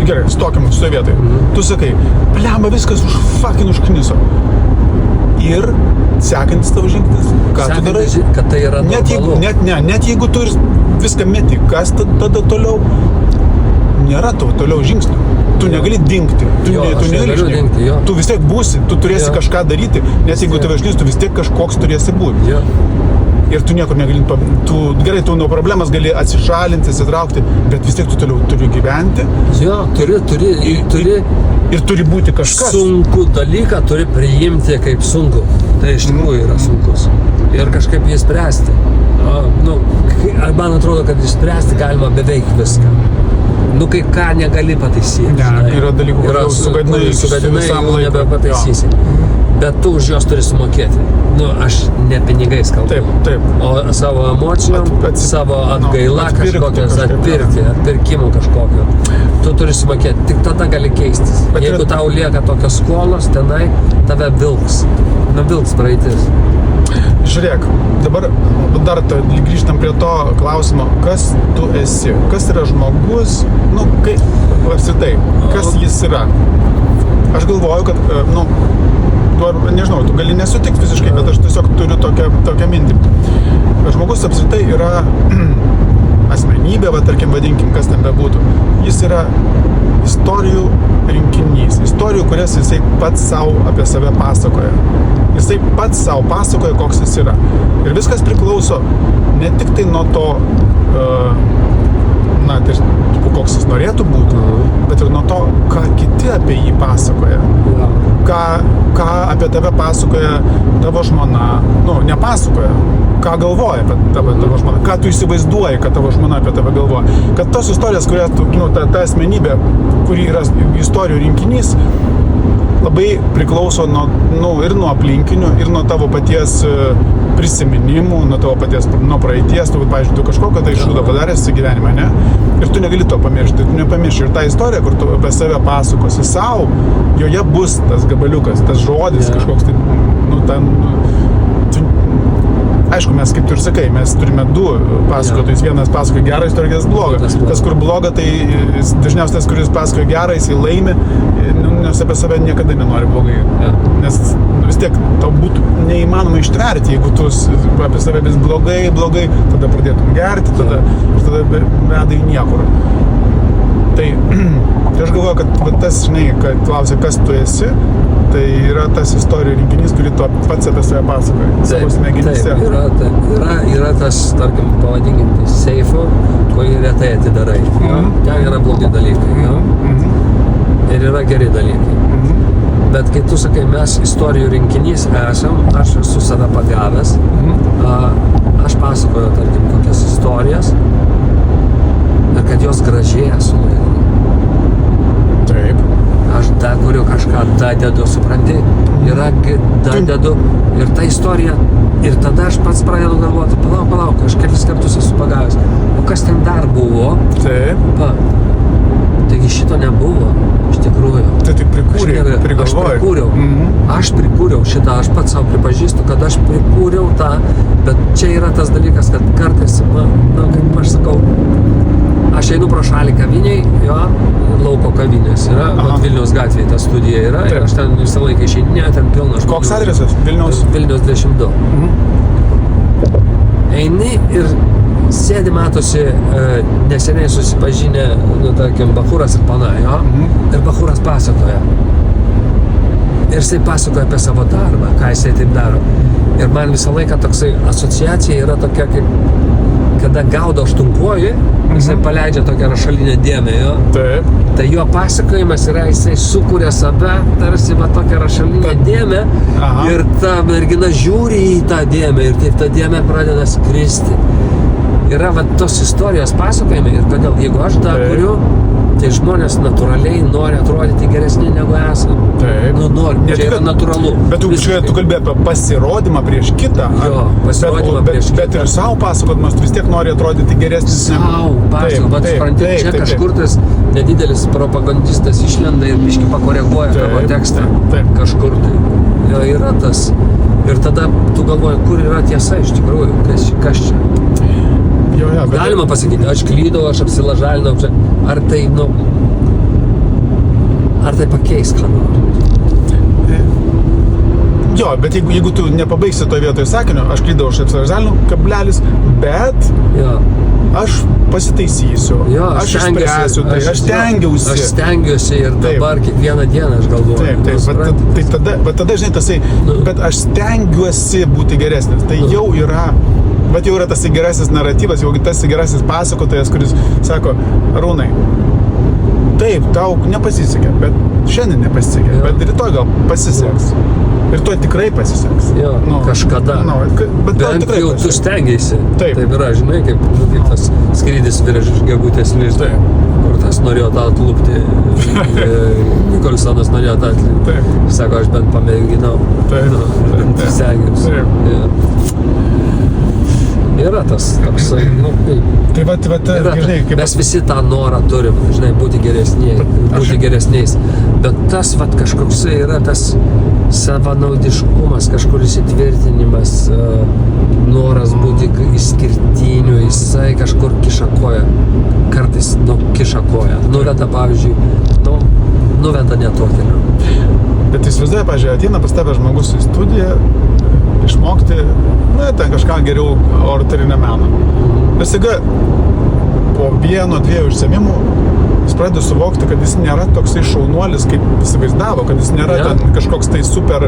Gerai, stokim šitoje vietoje. Tu sakai, blemba, viskas užkniso. Ir sekantis tavo žingsnis, ką tu darai? Kad tai yra normalu. Net jeigu tu ir viską meti, kas tada toliau? Nėra tavo toliau žingsnių. Tu negali dingti. Tu negali dingti. Tu vis tiek būsi, tu turėsi kažką daryti, nes jeigu tave išlys, tu vis tiek kažkoks turėsi būti. Ir tu niekur negali, gerai, tu nuo problemas gali atsišalinti, atsitraukti, bet vis tiek tu toliau turi gyventi. Ir turi būti kažkas. Sunku dalyką turi priimti kaip sunku. Tai iš tikrųjų yra sunkus. Ir kažkaip jį spręsti. Man atrodo, kad išspręsti galima beveik viską. Kai ką negali pataisyti. Yra dalykų, kuriuos sugadinai, jų nebepataisysi. Bet tu už juos turi sumokėti. Aš ne pinigais kalbu. Taip. O savo emocijom, savo atgaila kažkokios, atpirkimų kažkokio. Tu turi sumokėti. Tik tada gali keistis. Jeigu tau lieka tokios skolos, tenai tave vilks. Vilks praeitis. Žiūrėk, dabar dar grįžtam prie to klausimo, kas tu esi, kas yra žmogus, kaip apsitai, kas jis yra. Aš galvoju, kad, nežinau, tu gali nesutikti visiškai, bet aš tiesiog turiu tokią mintį. Žmogus apsitai yra asmenybė, tarkim, vadinkim, kas ten bebūtų. Jis yra istorijų rinkinys, istorijų, kurias jisai pats savo apie save pasakoja. Jisai pats savo pasakoja, koks jis yra. Ir viskas priklauso ne tik tai nuo to, koks jis norėtų būti, bet ir nuo to, ką kiti apie jį pasakoja. Ką apie tave pasakoja tavo žmona, nepasakoja, ką galvoja apie tavo žmona, ką tu įsivaizduoji, kad tavo žmona apie tave galvoja. Kad tos istorijos, kurias tu, ta asmenybė, kuri yra istorijų rinkinys, labai priklauso ir nuo aplinkinių, ir nuo tavo paties prisiminimų, nuo praeities, pavyzdžiui, tu kažkokio tai šūdą padaręs gyvenime, ne? Ir tu negali to pamiršti, tu nepamirši. Ir ta istorija, kur tu apie save pasakosi savo, joje bus tas gabaliukas, tas žodis kažkoks tai, aišku, mes, kaip tu ir sakai, mes turime du pasakotojus. Vienas pasakoja gerą istoriją, kitas blogą. Tas, kur bloga, tai dažniausiai tas, kuris pasakoja gerą, jisai laimi, nes apie save niekada nenori blogai. Nes vis tiek tau būtų neįmanoma ištverti, jeigu tu apie save vis blogai, tada pradėtum gerti, tada veda į niekur. Tai aš galvoju, kad tas, žinai, kad klausia, kas tu esi, tai yra tas istorijų rinkinys, kurį tu pats apie save pasakoji savo smegenyse. Yra tas, tarkim, pavadinkim, seifo, kurį retai atidarai. Ten yra blogi dalykai. Ir yra geri dalykai. Bet kai tu sakai, mes istorijų rinkinys esam, aš esu save pagavęs, aš pasakoju, tarkim, kokias istorijas, ir kad jos gražėja su laiku. Taip. Aš kuriu kažką dadedu, supranti, dadedu ir ta istorija, ir tada aš pats pradedu galvoti, palauk, aš kelis kartus esu pagavęs, o kas ten dar buvo? Taip. Taigi šito nebuvo, iš tikrųjų. Tai tik prigalvojai. Aš prikūriau šitą, aš pats savo pripažįstu, kad aš prikūriau tą, bet čia yra tas dalykas, kad kartais, kaip aš sakau, aš einu pro šalį kaviniai, lauko kavinės yra, Vilniaus gatvėje ta studija yra, ir aš ten visą laiką išeidinėjau, ten pilna žmonių. Koks adresas? Vilniaus 22. Eini ir sėdi, matosi, neseniai susipažinę, tarkim, bachūras ir pana, ir bachūras pasakoja. Ir jisai pasakoja apie savo darbą, ką jisai taip daro. Ir man visą laiką toksai asociacija yra tokia, kaip kada gaudo aštunkoji, jisai paleidžia tokią rašalinę dėmę, Taip. Tai jo pasakojimas yra, jisai sukuria save, tarsi tokią rašalinę dėmę, ir ta mergina žiūri į tą dėmę, ir taip ta dėmė pradeda skristi. yra va, tos istorijos pasakojimai ir todėl, jeigu aš tą kuriu, tai žmonės natūraliai nori atrodyti geresni negu esame. Taip. Nu, nori, čia yra natūralu. Bet tu kalbė apie pasirodymą prieš kitą. Jo, pasirodymą prieš kitą. Bet ir savo pasakodamas, tu vis tiek nori atrodyti geresnis. Savo pasakodamas, bet supranti, čia kažkur tas nedidelis propagandistas išlenda ir biškį pakoreguoja tavo tekstą. Taip. Kažkur tai. Jo, yra tas. Ir tada tu galvoji, kur yra tiesa iš tikrųjų, kas čia. Jo, bet Galima pasakyti, aš klydau, aš apsilažalinau, ar tai, nu, ar tai pakeis ką nors? Jo, bet jeigu tu nepabaigsi to vietoje sakinio, aš klydau, aš apsilažalinau, kablelis, bet Jo. aš pasitaisysiu, Jo, aš išspręsiu, tai aš stengiausi. Aš stengiuosi ir dabar kiekvieną dieną aš galvoju. Taip, bet tada, žinai, tasai, bet aš stengiuosi būti geresnis, tai jau yra, bet jau yra tas gerasis naratyvas, jau tas gerasis pasakotojas, kuris sako, Arūnai, taip, tau nepasisekė, bet šiandien nepasisekė, bet rytoj gal pasiseks. Rytoj tikrai pasiseks. Jo, kažkada. Bet bent jau tu stengiasi. Taip. Taip yra, žinai, kaip tas skrydis virš gegutės lizdo, kur tas norėjo tą atlūpti. Nikolsonas norėjo tą atlūpti. Taip. Sako, aš bent pamėginau. Taip. Stengiausi. Yra tas toksai, nu, Tai žinai, kaip... Mes visi tą norą turim, žinai, būti geresniais. Bet tas, kažkoksai yra tas savanaudiškumas, kažkur įsitvirtinimas, noras būti išskirtiniu, jisai kažkur kišakoja. Kartais, kišakoja. Nuveda, pavyzdžiui, nuveda ne to keliu. Bet įsivaizduoja, pavyzdžiui, ateina pas tave žmogus į studiją, išmokti, ten kažką geriau oratorinio meno. Ir staiga po 1-2 užsiėmimų jis pradeda suvokti, kad jis nėra toksai šaunuolis, kaip įsivaizdavo, kad jis nėra ten kažkoks tai super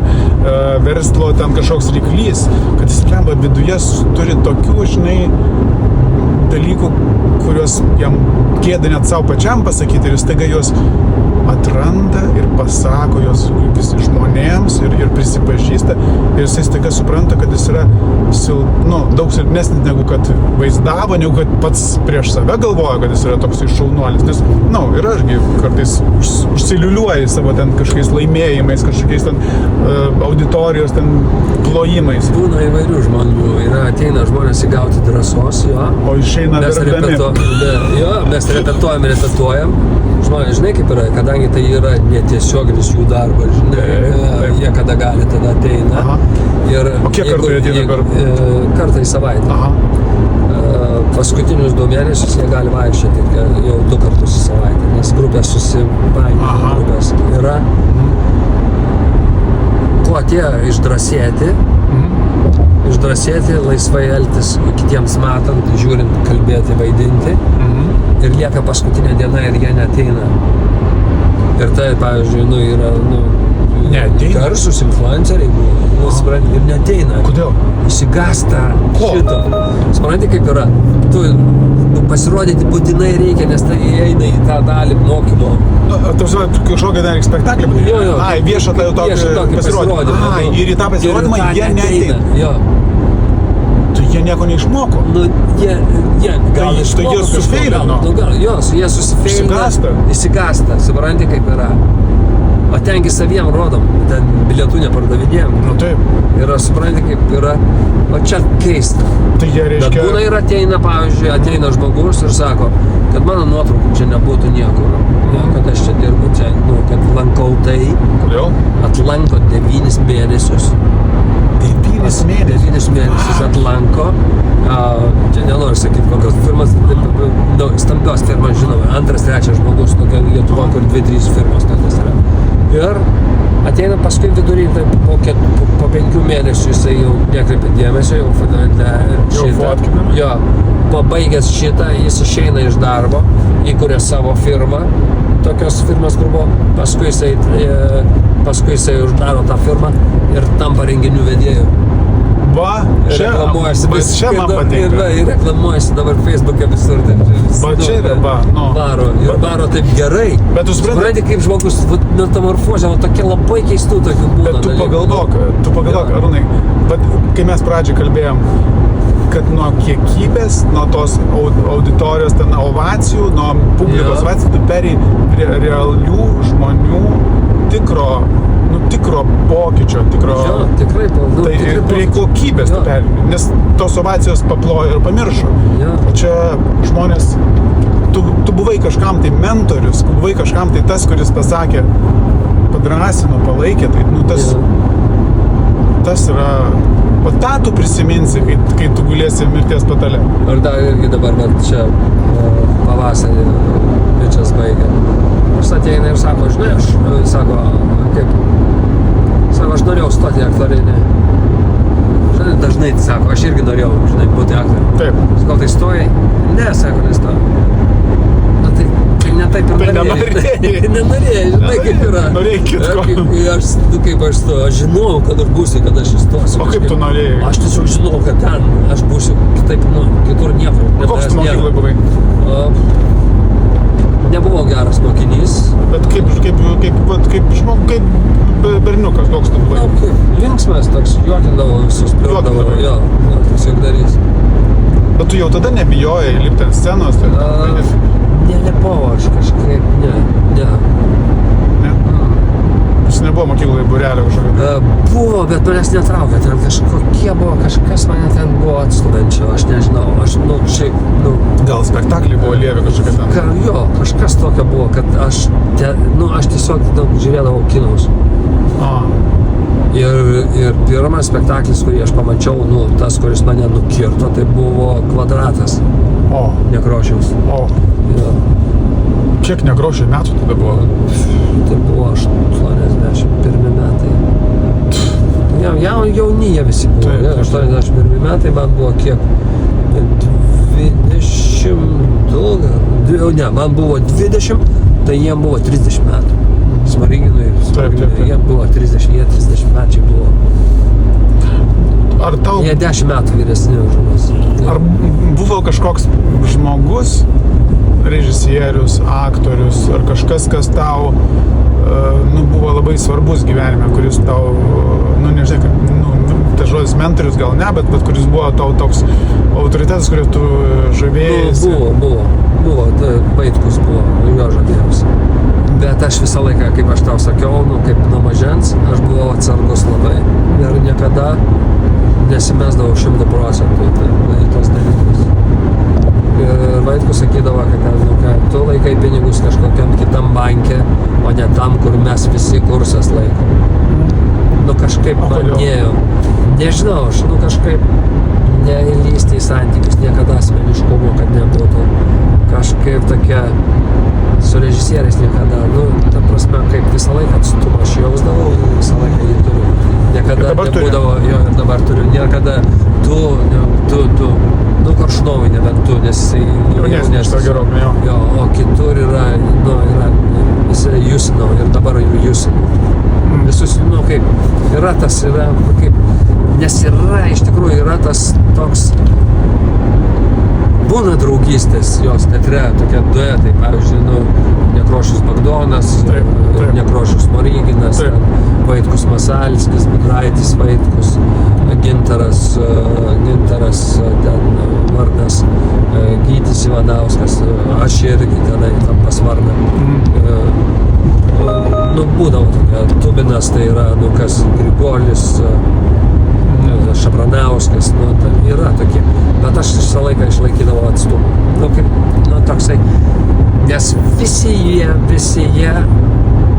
verslo, ten kažkoks ryklys, kad jis lemba viduje turi tokių, žinai, dalykų, kuriuos jam gėda net savo pačiam pasakyti ir jis staiga juos atranda ir pasako jos visi žmonėms ir prisipažįsta ir jisai staiga supranta, kad jis yra daug silpnesnis negu kad vaizdavo, negu kad pats prieš save galvoja, kad jis yra toksai šaunuolis. Nes, ir ašgi kartais užsiliuliuoju savo ten kažkokiais laimėjimais, kažkokiais ten auditorijos ten plojimais. Būna įvairių žmonių, ateina žmonės įgauti drąsos, o išeina verkdami. Mes repetuojam. Žmonės, žinai, kaip yra, kadangi tai yra netiesioginis jų darbas, žinai, jie kada gali, tada ateina. O kiek kartų jie ateina kartą į savaitę. Paskutinius 2 mėnesius jie gali vaikščioti jau 2 kartus į savaitę, nes grupės susipainioja, grupės yra. Kuo atėjo išdrąsėti, laisvai elgtis kitiems matant, žiūrint, kalbėti, vaidinti. Ir lieka paskutinė diena ir jie neateina. Ir tai, pavyzdžiui, yra, garsus influenceriai buvo, ir neateina. Kodėl? Įsigasta šito. Supranti, kaip yra. Tu pasirodyti būtinai reikia, nes tai įeina į tą dalį mokymo. Kažkokią dar spektaklį? Viešą tokį pasirodymą. Ir į tą pasirodymą jie neateina. Jie nieko neišmoko. Jie gal išmoko jie susifeilino. Jie susifeilino. Įsigasta. Supranti, kaip yra. O tengi saviem rodom, ten bilietų nepardavinėjom. Taip. Ir supranti, kaip yra. O čia keista. Tai jie reiškia... Bet būna ir ateina žmogus ir sako, kad mano nuotraukų čia nebūtų niekur. Kad aš čia dirbu čia, kad lankau tai. Kodėl? Atlanko 9 mėnesius. 9 mėnesius atlanko. Čia nenoriu sakyti, kokios firmas, stambios firmas, žinoma, 2-3 žmogus, tokia Lietuva, kur 2-3 firmas tokios yra. Ir ateina paskui vidurį, tai po 5 mėnesių jisai jau nekreipia dėmesio, jau fotkina. Jo, pabaigęs šitą, jis išeina iš darbo, įkuria savo firmą, tokios firmas, kur buvo, paskui jisai uždaro tą firmą ir tampa renginių vedėjų. Čia man patinka. Ir reklamuojasi dabar Facebook'e visur. Varo taip gerai. Bet tu supranti, kaip žmogus metamorfozė, tokie labai keistų tokių būna. Bet tu pagalvok, Arūnai, kai mes pradžioj kalbėjom, kad nuo kiekybės, nuo tos auditorijos, ten ovacijų, nuo publikos ovacijų, tu perėjai prie realių žmonių tikro pokyčio, Jo, tikrai, tai prie kokybės tu perėjai, nes tos ovacijos paplojo ir pamiršo. Jo. O čia žmonės, tu buvai kažkam tai mentorius, buvai kažkam tai tas, kuris pasakė, padrasino, palaikė, tai tas yra, o tą tu prisiminsi, kai tu gulėsi mirties patale. Ir dar irgi dabar, čia pavasarį bičias baigė. Aš ateina ir sako, žinai, aš norėjau stoti į aktorinį. Žinai, dažnai sako, aš irgi norėjau, žinai, būti aktoriu. Taip. Sakau, tai stojai? Ne, sako, nestojau. Na tai ne taip ir norėjai. Nenorėjai, žinai, kaip yra. Norėjai kitko. Kaip aš stojau, aš žinau, kad aš būsiu, kad aš įstosiu. O kaip tu norėjai? Aš tiesiog žinau, kad ten aš būsiu, kitaip, kitur niekur. Koks tu mokyklai buvai? Nebuvau geras mokinys. Bet kaip berniukas, koks tu buvai? Linksmas toks, juokindavo visus, pliurdavo. Jo, tiesiog darys. Bet tu jau tada nebijojai lipti ant scenos? Nelipau aš kažkaip, ne. Ne? Jis nebuvo mokykloje būrelio kažkokio? Buvo, bet manęs netraukė, ten kažkokie buvo, kažkas mane ten buvo atstumančio, aš nežinau, šiaip, Gal spektakliai buvo lievi kažkokie ten? Jo, kažkas tokio buvo, kad aš tiesiog žiūrėdavau kinus. Ir pirmas spektaklis, kurį aš pamačiau, tas, kuris mane nukirto, tai buvo Kvadratas. Nekrošiaus. Jo. Kiek Nekrošiui metų tada buvo? Tai buvo 81 metai. Jauni jie visi buvo. 81 metai, man buvo kiek? 22, man buvo 20, tai jiem buvo 30 metų. Smoriginui, jie buvo 30, jie 30 mečiai buvo. Ar tau... Jie 10 metų vyresni už mus. Ar buvo kažkoks žmogus, režisierius, aktorius, ar kažkas, kas tau buvo labai svarbus gyvenime, kuris tau, nežinai, tas žodis mentorius gal ne, bet kuris buvo tau toks autoritetas, kurio tu žavėjai? Buvo, tai Vaitkus buvo, jo žavėjausi. Bet aš visą laiką, kaip aš tau sakiau, kaip nuo mažens, aš buvau atsargus labai ir niekada nesimesdavau 100% į tos dalykus. Ir Vaitkus sakydavo, kad tu laikai pinigus kažkokiam kitam banke, o ne tam, kur mes visi kursas laikom. Kažkaip man nežinau, aš kažkaip neįlysti į santykius, niekada asmeniškumo, kad nebūtų. Kažkaip tokia su režisieriais niekada, ta prasme, kaip visą laiką atstumą aš jausdavau, visą laiką jį turiu. Niekada nebūdavo, jo, ir dabar turiu, niekada tu, Koršunovui nebent tu, nes jisai jaunesnis. Jo, o kitur yra, jis yra Jusinau ir dabar jau Jusinau. Visus, kaip, yra tas, kaip, nes yra, iš tikrųjų, yra tas toks, būna draugystės jos teatre, tokie duetai, pavyzdžiui, Nekrošius Bagdonas, Nekrošius Smoriginas, Vaitkus Masalskis, Budraitis Vaitkus, Gintaras, ten vardas, Gytis Ivanauskas, aš irgi tenai tam pasvardą. Būdavo tokia, Tubinas tai yra, kas Grigolis, Šapranauskas, yra tokie, bet aš visą laiką išlaikydavau atstumą. Toksai, nes visi jie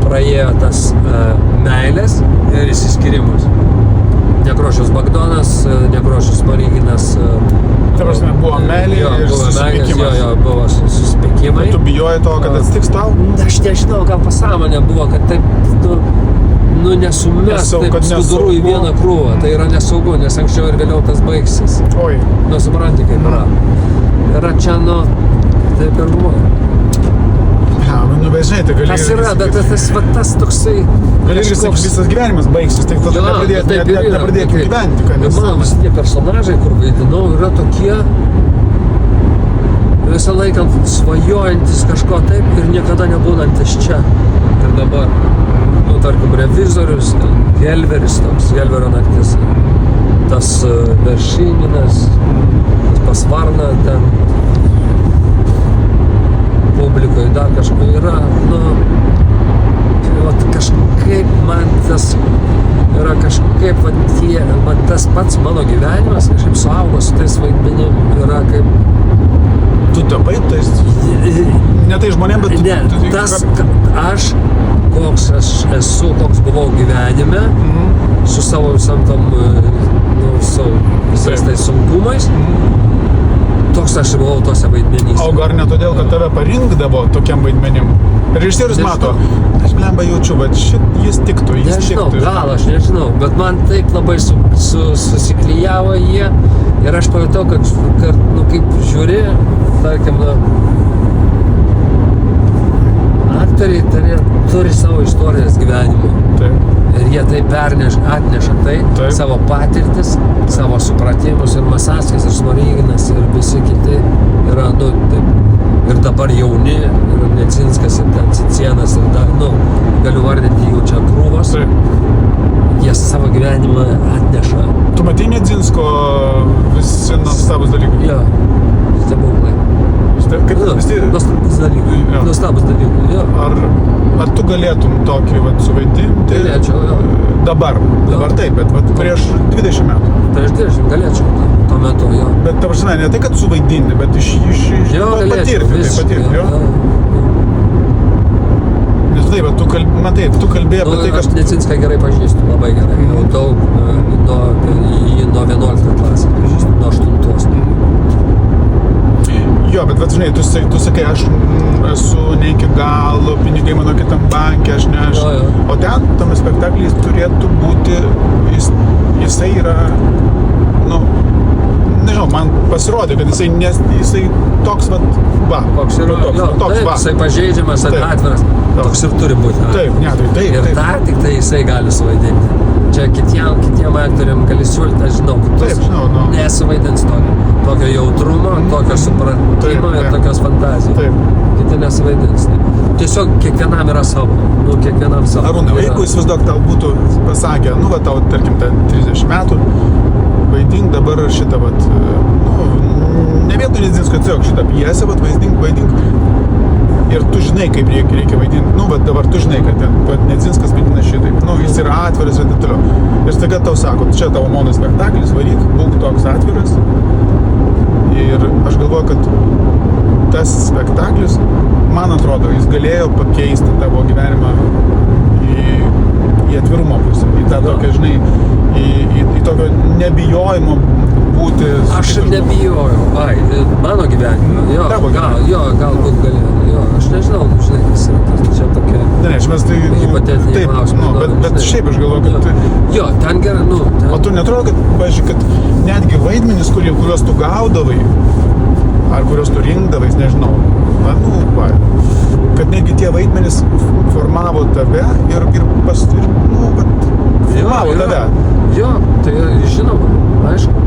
praėjo tas meilės ir išsiskyrimus. Nekrošius Bagdonas, Nekrošius Smoriginas. Ta prasme, buvo meilė ir susipykimas. Jo, buvo susipykimai. Tu bijojai to, kad atsitiks tau? Aš nežinau, gal pasąmonė buvo, kad taip, nesumės taip skudurų į vieną krūvą. Tai yra nesaugu, nes anksčiau ir vėliau tas baigsis. Oi. Supranti, kaip yra. Yra čia, taip ir buvo. Bet žinai, tai gali... Tas yra, bet tas toksai... Gali irgi sakyti, visas gyvenimas baigsis, tai tada nepradėkim gyventi. Man visi tie personažai, kur vaidinau, yra tokie visą laiką svajojantis kažko taip ir niekada nebūnantis čia ir dabar. Tarkim, Revizorius, Helveris, toks, Helverio naktis. tas Veršininas, pas Varną ten publikoje dar kažko yra, nu, vat kažkaip man tas yra kažkaip, vat tas pats mano gyvenimas, kažkaip suaugo su tais vaidmenim, yra kaip... Tu tapai tais, ne tai žmonėm, bet Ne, tas, kad aš, koks aš esu, koks buvau gyvenime, su savo visam tam, nu, su visais tais sunkumais, toks aš buvau tose vaidmenyse. O ar ne todėl, kad tave parinkdavo tokiam vaidmenim? Režisierius mato, aš blemba jaučiu, bet jis tiktų, jis Nežinau, tiktų. gal aš nežinau, bet man taip labai susiklijavo jie ir aš pajutau, kad nu, kaip žiūri, tarkim, nu, aktoriai turi savo istorijas gyvenimo. Taip. Ir jie tai atneša tai, Taip. savo patirtis, savo supratimus, ir Masalskis, ir Smoriginas, ir visi kiti yra, nu, taip, ir dabar jauni, ir Nedzinskas, ir ten Cicėnas, ir dar, nu, galiu vardinti jų čia krūvos, Taip. jie savo gyvenimą atneša. Tu matei Nedzinsko visi nuostabus dalykai? Jo, stebuklai. Kaip visi... Nuostabus dalykai. Jo. Nuostabus dalykai, jo. Ar tu galėtum tokį suvaidinti? Galėčiau, jo. Dabar taip, bet prieš 20 metų. Prieš 20 galėčiau, tuo metu, jo. Bet ta prasme, ne tai, kad suvaidinti, bet iš Jo, galėčiau, patirti, jo. Nes taip, bet tu kalbėjai apie tai, Aš kad... Nedzinską gerai pažįstu, labai gerai. Jau daug, nuo 11 klasės pažįstu, nuo 8. Jo, bet žinai, tu sakai, aš esu ne iki galo, pinigai mano kitam bankė, aš ne aš. Jo. O ten, tame spektaklyje jis turėtų būti, jisai yra, nu, nežinau, man pasirodė, kad jisai toks, va, Koks yra, toks, jo, toks, taip, va. jisai pažeidžiamas, Taip. atviras, toks ir turi būti. Taip, ne, tai taip, Ir taip. dar tik tai jisai gali suvaidinti. Čia kitiem aktoriam gali siūlyti, aš žinau, Taip, žinau, nu. nesuvaidins tokio jautrumo, tokio supratimo Taip, ir taip. tokios fantazijos. Taip. Kiti nesuvaidins. Tiesiog kiekvienam yra savo, nu, kiekvienam savo. Arūnai, o Yra- jeigu įsivaizduok, tau būtų pasakę, nu, va, tau, tarkim, ten 30 metų, vaidink dabar šitą, vat, nu, ne vietų Nedzinsko, tiesiog šitą pjesę, vat, vaidink, ir tu žinai, kaip reikia vaidinti, nu, bet dabar tu žinai, kad ten, vat, Nedzinskas vaidina šitaip, nu, jis yra atviras ir taip toliau. Ir staiga tau sako, čia tavo mono spektaklis, varyk, būk toks atviras. Ir aš galvoju, kad tas spektaklis, man atrodo, jis galėjo pakeisti tavo gyvenimą į atvirumo pusę, į tą tokią, žinai, į tokio nebijojimo būti... Aš ir nebijojau, mano gyvenime, jo, Tavo galbūt galėjau, jo, aš nežinau, žinai, kas yra tas, čia tokia... Ne, mes tai... Hipotetiniai taip, klausimai, nu, bet žinai. šiaip aš galvoju, kad... Jo, ten gerai, nu... O tu netrodo, kad, pavyzdžiui, kad netgi vaidmenys, kuriuos tu gaudavai, ar kuriuos tu rinkdavai, nežinau, kad netgi tie vaidmenys formavo tave ir formavo tave. Jo, tai žinoma, aišku.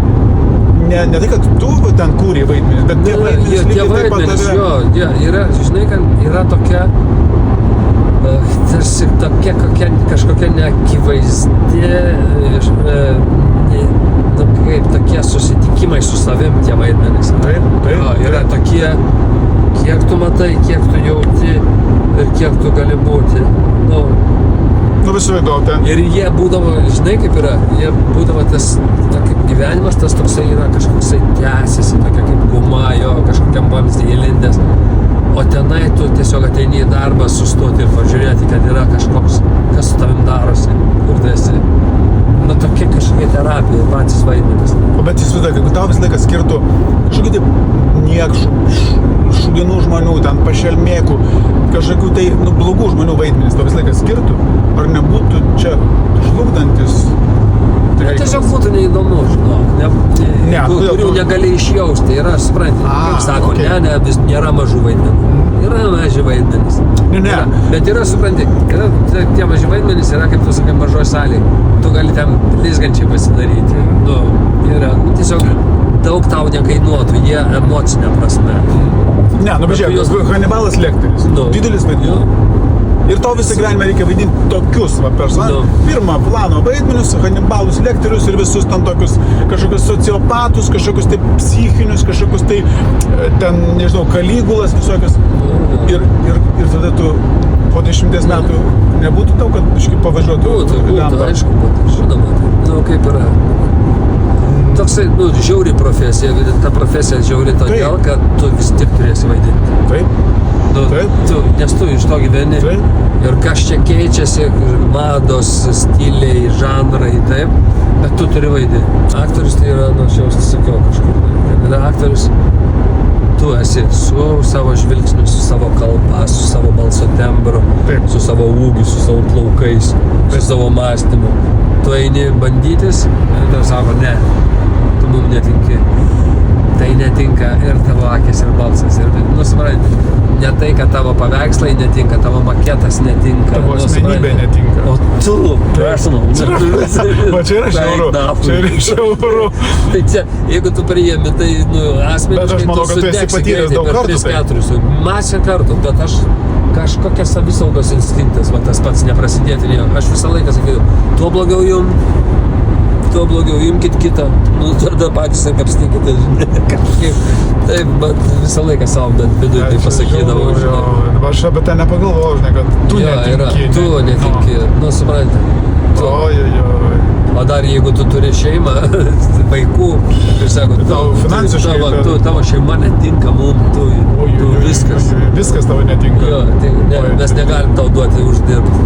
Ne tai, kad tu ten kūrei vaidmenys, bet tie vaidmenys Tie lygiai taip pat vaidmenys, tave... jo, yra, žinai, kad yra tokia, tarsi tokia kažkokia neakivaizdi, nu kaip tokie susitikimai su savim tie vaidmenys. Taip. Jo, yra tokie, kiek tu matai, kiek tu jauti ir kiek tu gali būti. Nu, visų įdomu ten. Ir jie būdavo, žinai kaip yra, jie būdavo tas gyvenimas, tas toksai yra kažkoksai tęsiasi, tokia kaip guma, jo, kažkokiam vamzdį įlindęs. O tenai tu tiesiog ateini į darbą sustoti ir pažiūrėti, kad yra kažkoks, kas su tavim darosi, kur tu esi. Nu, tokia kažkokia terapija, patys vaidmenys. O bet įsivaizduok, jeigu tau visą laiką skirtų kažkokių taip niekšų, šūdinų žmonių, ten pašelmėkų, kažkokių tai, nu, blogų žmonių vaidmenys, tau visą laiką skirtų, ar nebūtų čia žlugdantis? Tiesiog būtų neįdomu, žinok, kurių negali išjausti. Yra, supranti, kaip sako, okay. Vis nėra mažų vaidmenų. Yra maži vaidmenys. Ne. Bet yra, supranti, tie maži vaidmenys yra, kaip tu sakai, mažoj salėj. Tu gali ten blizgančiai pasidaryti. Yra, tiesiog daug tau nekainuotų, jie emocinė prasme. Ne, bet žiūrėk, Hanibalas Lekteris. Didelis vaidmuo. Ir tau visą gyvenimą reikia vaidinti tokius personažus. Pirmą plano vaidmenius, Hanibalus Lekterius ir visus ten tokius kažkokius sociopatus, kažkokius tai psichinius, kažkokius tai ten, nežinau, Kaligulas visokius. Ir tada tu po 10 metų nebūtų tau, kad biškai pavažiuotų. Būtų, aišku, būtų, žinoma. Kaip yra. Toksai, žiauri profesija, ta profesija žiauri todėl, kad tu vis tik turėsi vaidinti. Taip. Nes tu iš to gyveni. Ir kas čia keičiasi, mados, stiliai, žanrai, taip, bet tu turi vaidinti. Aktorius tai yra, aš jau sakiau kažkur, yra aktorius, tu esi su savo žvilgsniu, su savo kalba, su savo balso tembru, su savo ūgiu, su savo plaukais, su savo mąstymu. Tu eini bandytis ir tau sako, ne, tu mum netinki. Tai netinka ir tavo akis, ir balsas, ir, supranti, ne tai, kad tavo paveikslai netinka, tavo maketas netinka. Tavo asmenybė netinka. O tu, personal. Va čia yra šiauru. Tai čia, jeigu tu priėmi, tai, asmeniškai tu sudegsi greitai per 3-4. Masę kartų, bet aš kažkokia savisaugos instinktas, va tas pats neprasidėti. Aš visą laiką sakydavau, tuo blogiau, imkit kitą, tada patys ir kapstykite, kažkaip. Taip, bet visą laiką savo, bet vidui tai pasakydavau. Aš apie tai nepagalvojau, žinai, kad tu netinki. Tu netinki, supranti. O dar jeigu tu turi šeimą, vaikų, ir sako, tavo šeima netinka mum, tu viskas. Viskas tavo netinka. Mes negalim tau duoti uždirbti.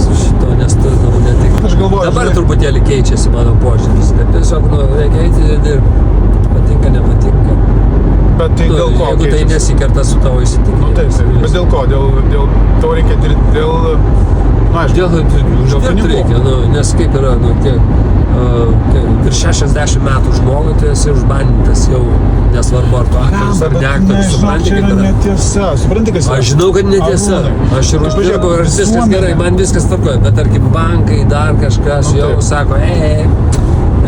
Su šito, nes tu netinka. Aš galvoju, dabar truputėlį keičiasi mano požiūris. Tiesiog, reikia eiti ir dirbti. Patinka, nepatinka. Bet tai dėl ko jeigu tai nesikerta su tavo įsitikinimu. Taip, bet dėl ko? Dėl tau reikia dirbti, dėl uždirbti reikia, nes kaip yra, virš 60 metų žmogui, tai esi užbandintas jau, nesvarbu ar tu aktorius ar ne aktorius, supranti, kaip yra. Netiesa, supranti, kas yra. Aš žinau, kad netiesa, aš ir uždirbau ir viskas gerai, man viskas tarkoja, bet tarkim bankai, dar kažkas jau sako,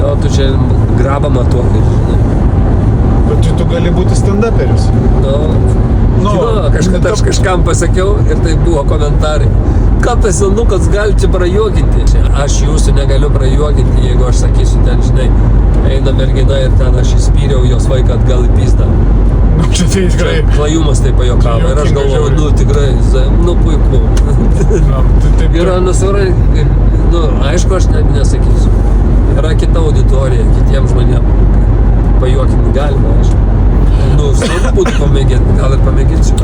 jau tu čia grabą matuokai, žinai. Bet tu gali būti stand-uperis. Kažkada aš kažkam pasakiau ir tai buvo komentarai. Ką tas senukas gali čia prajuokinti? Aš jūsų negaliu prajuokinti, jeigu aš sakysiu ten, žinai, eina mergina ir ten aš įspyriau jos vaiką atgal į pizdą. Čia tai tikrai. Klajumas tai pajokavo ir aš galvoju, tikrai, puiku. Yra, svarai, aišku, aš nesakysiu. Yra kita auditorija, kitiems žmonėms. Pajuokinti galima, aišku. Svarbu būtų pamėginti, gal ir pamėginsiu.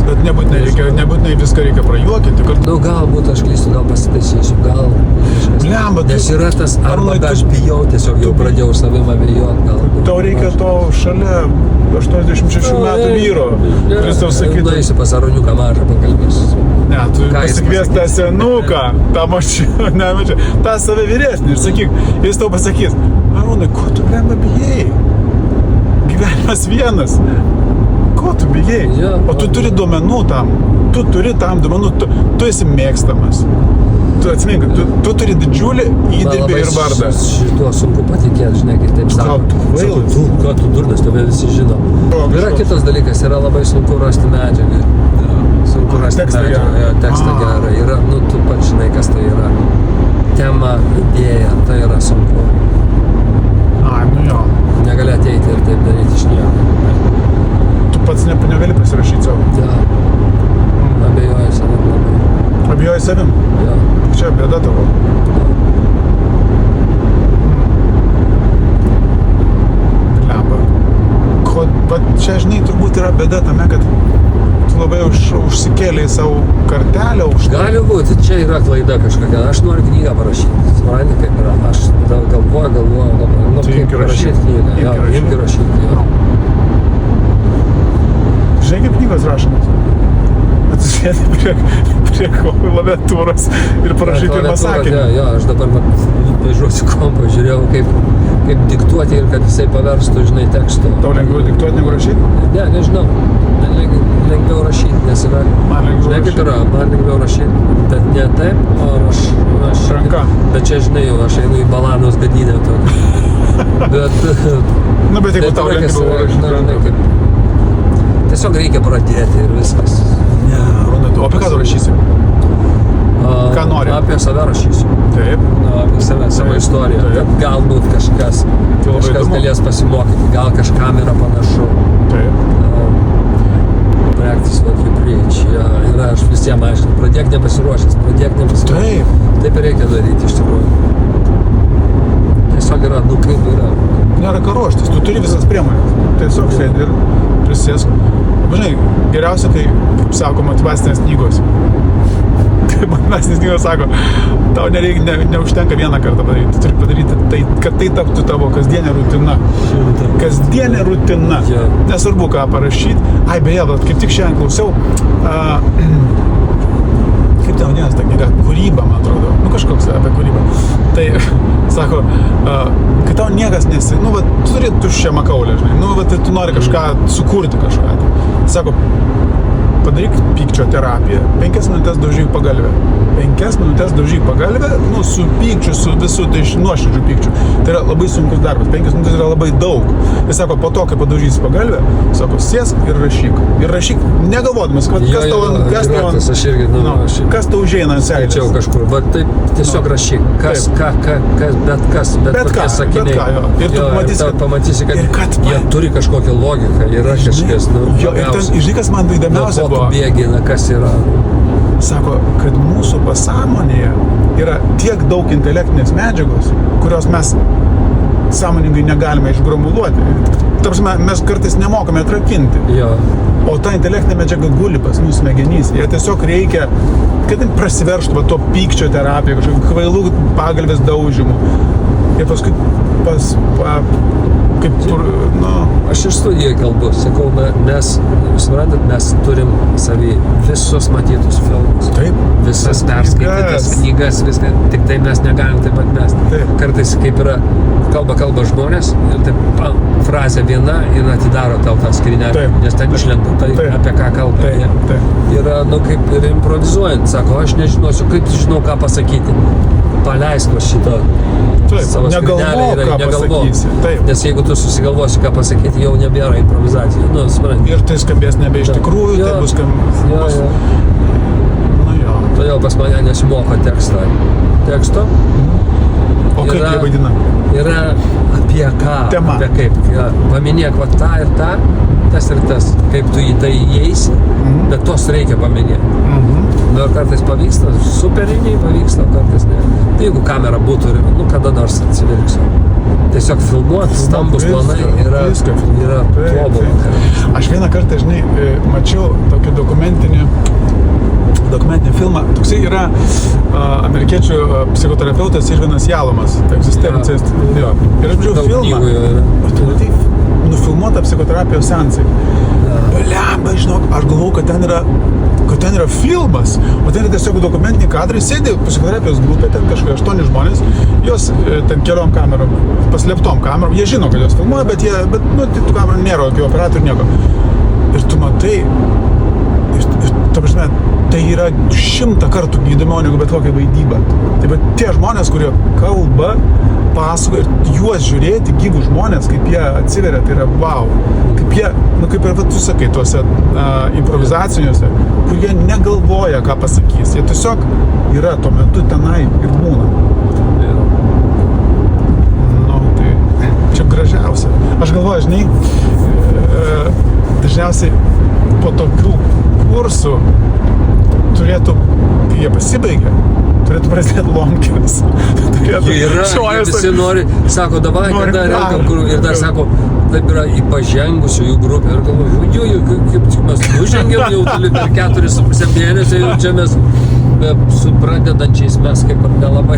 Bet nebūtinai viską reikia prajuokinti. Galbūt aš klystu, gal pasitaisysiu, gal. Nes yra tas, arba aš bijau, tiesiog jau pradėjau savim abejoti. Tau reikia to šalia 86 metų vyro, kuris tau sakytų. Nueisiu pas Aroniuką mažą, pakalbėsiu. Ne, tu pasikvies tą senuką, tą mašiną, tą save vyresnį ir sakyk, jis tau pasakys, Arūnai, ko tu blemba bijai? Gyvenimas vienas. Ko tu bijai? O tu turi duomenų tam. Tu turi tam duomenų. Tu esi mėgstamas. Tu atsimink, tu turi didžiulį įdirbį ir vardą. Šituo sunku patikėti, žinai, kaip taip sako. Ką tu durnas, tave visi žino. Yra kitas dalykas, yra labai sunku rasti medžiagą. Sunku rasti medžiagą, tekstą gerą. Yra, tu pats žinai, kas tai yra. Tema, idėja, tai yra sunku. Negali ateiti ir taip daryti iš nieko. Tu pats negali pasirašyti savo? Abejoju savim labai. Abejoju savim? Čia bėda tavo. Lemba. Bet čia, žinai, turbūt yra bėda tame, kad tu labai užsikėlė į savo kartelę. Gali būti, čia yra klaida kažkokia. Aš noriu knygą parašyti. Supranti, kaip yra. Aš galvoju, kaip parašyti knygą. Imki rašyti. Žinai, kaip knygos rašomas? Atsisėdi prie klaviatūros ir parašyti pirmą sakinį. Aš dabar važiuosiu kompą, žiūrėjau, kaip diktuoti ir kad jisai paverstų, žinai, tekstą. Tau lengviau diktuoti negu rašyti? Ne, nežinau. Lengviau rašyti, nes yra. Man lengviau rašyti. Kaip yra, man lengviau rašyti, bet ne taip, o aš ranka. Bet čia, žinai, jau aš einu į Balanos gadynę tokį. Bet jeigu tau lengviau rašyti. Tiesiog reikia pradėti ir viskas. Ne, o apie ką tu rašysi? istorija, Taip. kad galbūt kažkas įdomu. galės pasimokyti, gal kažkam yra panašu. Taip. Practice what you preach. Ja, ir aš visiems aiškinu, pradėk nepasiruošęs. Taip. Taip ir reikia daryti iš tikrųjų. Tiesiog yra, kaip yra. Nėra ką ruoštis, tu turi visas priemonės. Tiesiog sėdi ir prisėsk. Žinai, geriausia, kai, kaip sako, motyvacinės knygos. Kaip motyvacinės knygos sako, tau neužtenka vieną kartą padaryti. Tu turi padaryti tai, kad tai taptų tavo kasdienė rutina. Kasdienė rutina. Nesvarbu, ką parašyti. Ai, beje, kaip tik šiandien klausiau, kaip ten vadinasi ta knyga? Kūryba, man atrodo. Kažkoks apie kūrybą. Tai, sako, kai tau niekas tu turi tuščią makaulę, žinai, tai tu nori kažką sukurti kažką. Sako, padaryk pykčio terapiją. 5 minutės daužyk pagalvę. 5 minutės daužyk pagalvę, su pykčiu, su visu, tai iš nuoširdžių pykčių. Tai yra labai sunkus darbas. 5 minutės yra labai daug. Jis sako, po to, kai padaužysi pagalvę, sako, sėsk ir rašyk. Ir rašyk, negalvodamas, kas tau užeina ant seilės. Skaičiau kažkur, bet taip tiesiog rašyk. Bet kokie sakiniai. Ir tu pamatysi, kad jie turi kažkokią logiką. Yra kažkas, ir ten, žinai, kas man įdomiausia buvo. Bėgina, kas yra. Sako, kad mūsų pasąmonėje yra tiek daug intelektinės medžiagos, kurios mes sąmoningai negalime išgramuluoti. Tarpsime, mes kartais nemokame atrakinti. Jo. O ta intelektinė medžiaga guli pas mūsų smegenys. Jie tiesiog reikia, kad prasiveržtų to pykčio terapiją, kažkokių kvailų pagalvės daužymų. Ir paskui Aš ir studijoje kalbu, sakau, mes, suprantat, mes turim savį visus matytus filmus. Taip. Visas perskaitytas knygas, viską, tik tai mes negalim taip pat mesti. Taip. Kartais kaip yra, kalba žmonės ir taip frazė viena ir atidaro tau tą skrynelę, nes ten išlenda tai, apie ką kalba. Yra, kaip ir improvizuojant, sako, aš nežinosiu, kaip žinau, ką pasakyti. Paleisk va šitą savo skrynelę ir negalvok. Nes jeigu tu susigalvosi, ką pasakyti, jau nebėra improvizacija. Ir tai skambės nebe iš tikrųjų, tai bus skambės. Todėl pas mane nesimoko teksto. O kaip jie vaidina? Yra apie ką. Tema. Apie kaip. Paminėk va tą ir tą, tas ir tas. Kaip tu į tai įeisi, bet tos reikia paminėti. Ir kartais pavyksta, superiniai pavyksta, kartais ne. Tai jeigu kamera būtų, kada nors atsivilksiu. Tiesiog filmuoti, stambus planai yra tobulą. Aš vieną kartą, žinai, mačiau tokį dokumentinį filmą. Toksai yra amerikiečių psichoterapeutas Irvinas Jalomas. Egzistencijos. Ir aš mačiau filmą. Nufilmuota psichoterapijos seansai. Blemba, žinok, aš galvau, kad ten yra filmas, o ten yra tiesiog dokumentiniai kadrai, sėdi psichoterapijos grupė, ten kažkai 8 žmonės, jos ten keliom kamerom, paslėptom kamerom, jie žino, kad jos filmuoja, bet tų kamerų nėra, jokių operatorių nieko. Ir tu matai, tai yra 100 kartų įdomiau negu bet kokia vaidyba. Tai bet tie žmonės, kurie kalba, pasakoja ir juos žiūrėti, gyvus žmonės, kaip jie atsiveria, tai yra wow. Kaip jie, kaip ir tu sakai, tuose improvizaciniuose, kur jie negalvoja, ką pasakys. Jie tiesiog yra tuo metu tenai ir būna. Tai čia gražiausia. Aš galvoju, žinai, dažniausiai po tokių kursų turėtų, kai jie pasibaigia, turėtų prasidėti lomkinas. Visi nori, sako, davai, kada renkam, ir dar sako, taip yra į pažengusių jų grupę. Ir galvoju, kaip tik mes nužengėm, jau per 4,5 mėnesio, jau čia mes su pradedančiais mes kaip ir nelabai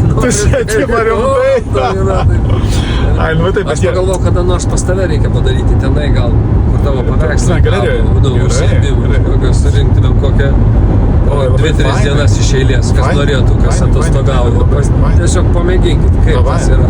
Aš pagalvojau, kada nors pas tave reikia padaryti tenai gal, kur tavo paveikslą surinktumėm kokią 2-3 dienas iš eilės, kas norėtų, kas atostogauja. Tiesiog pamėginkit, kaip tas yra.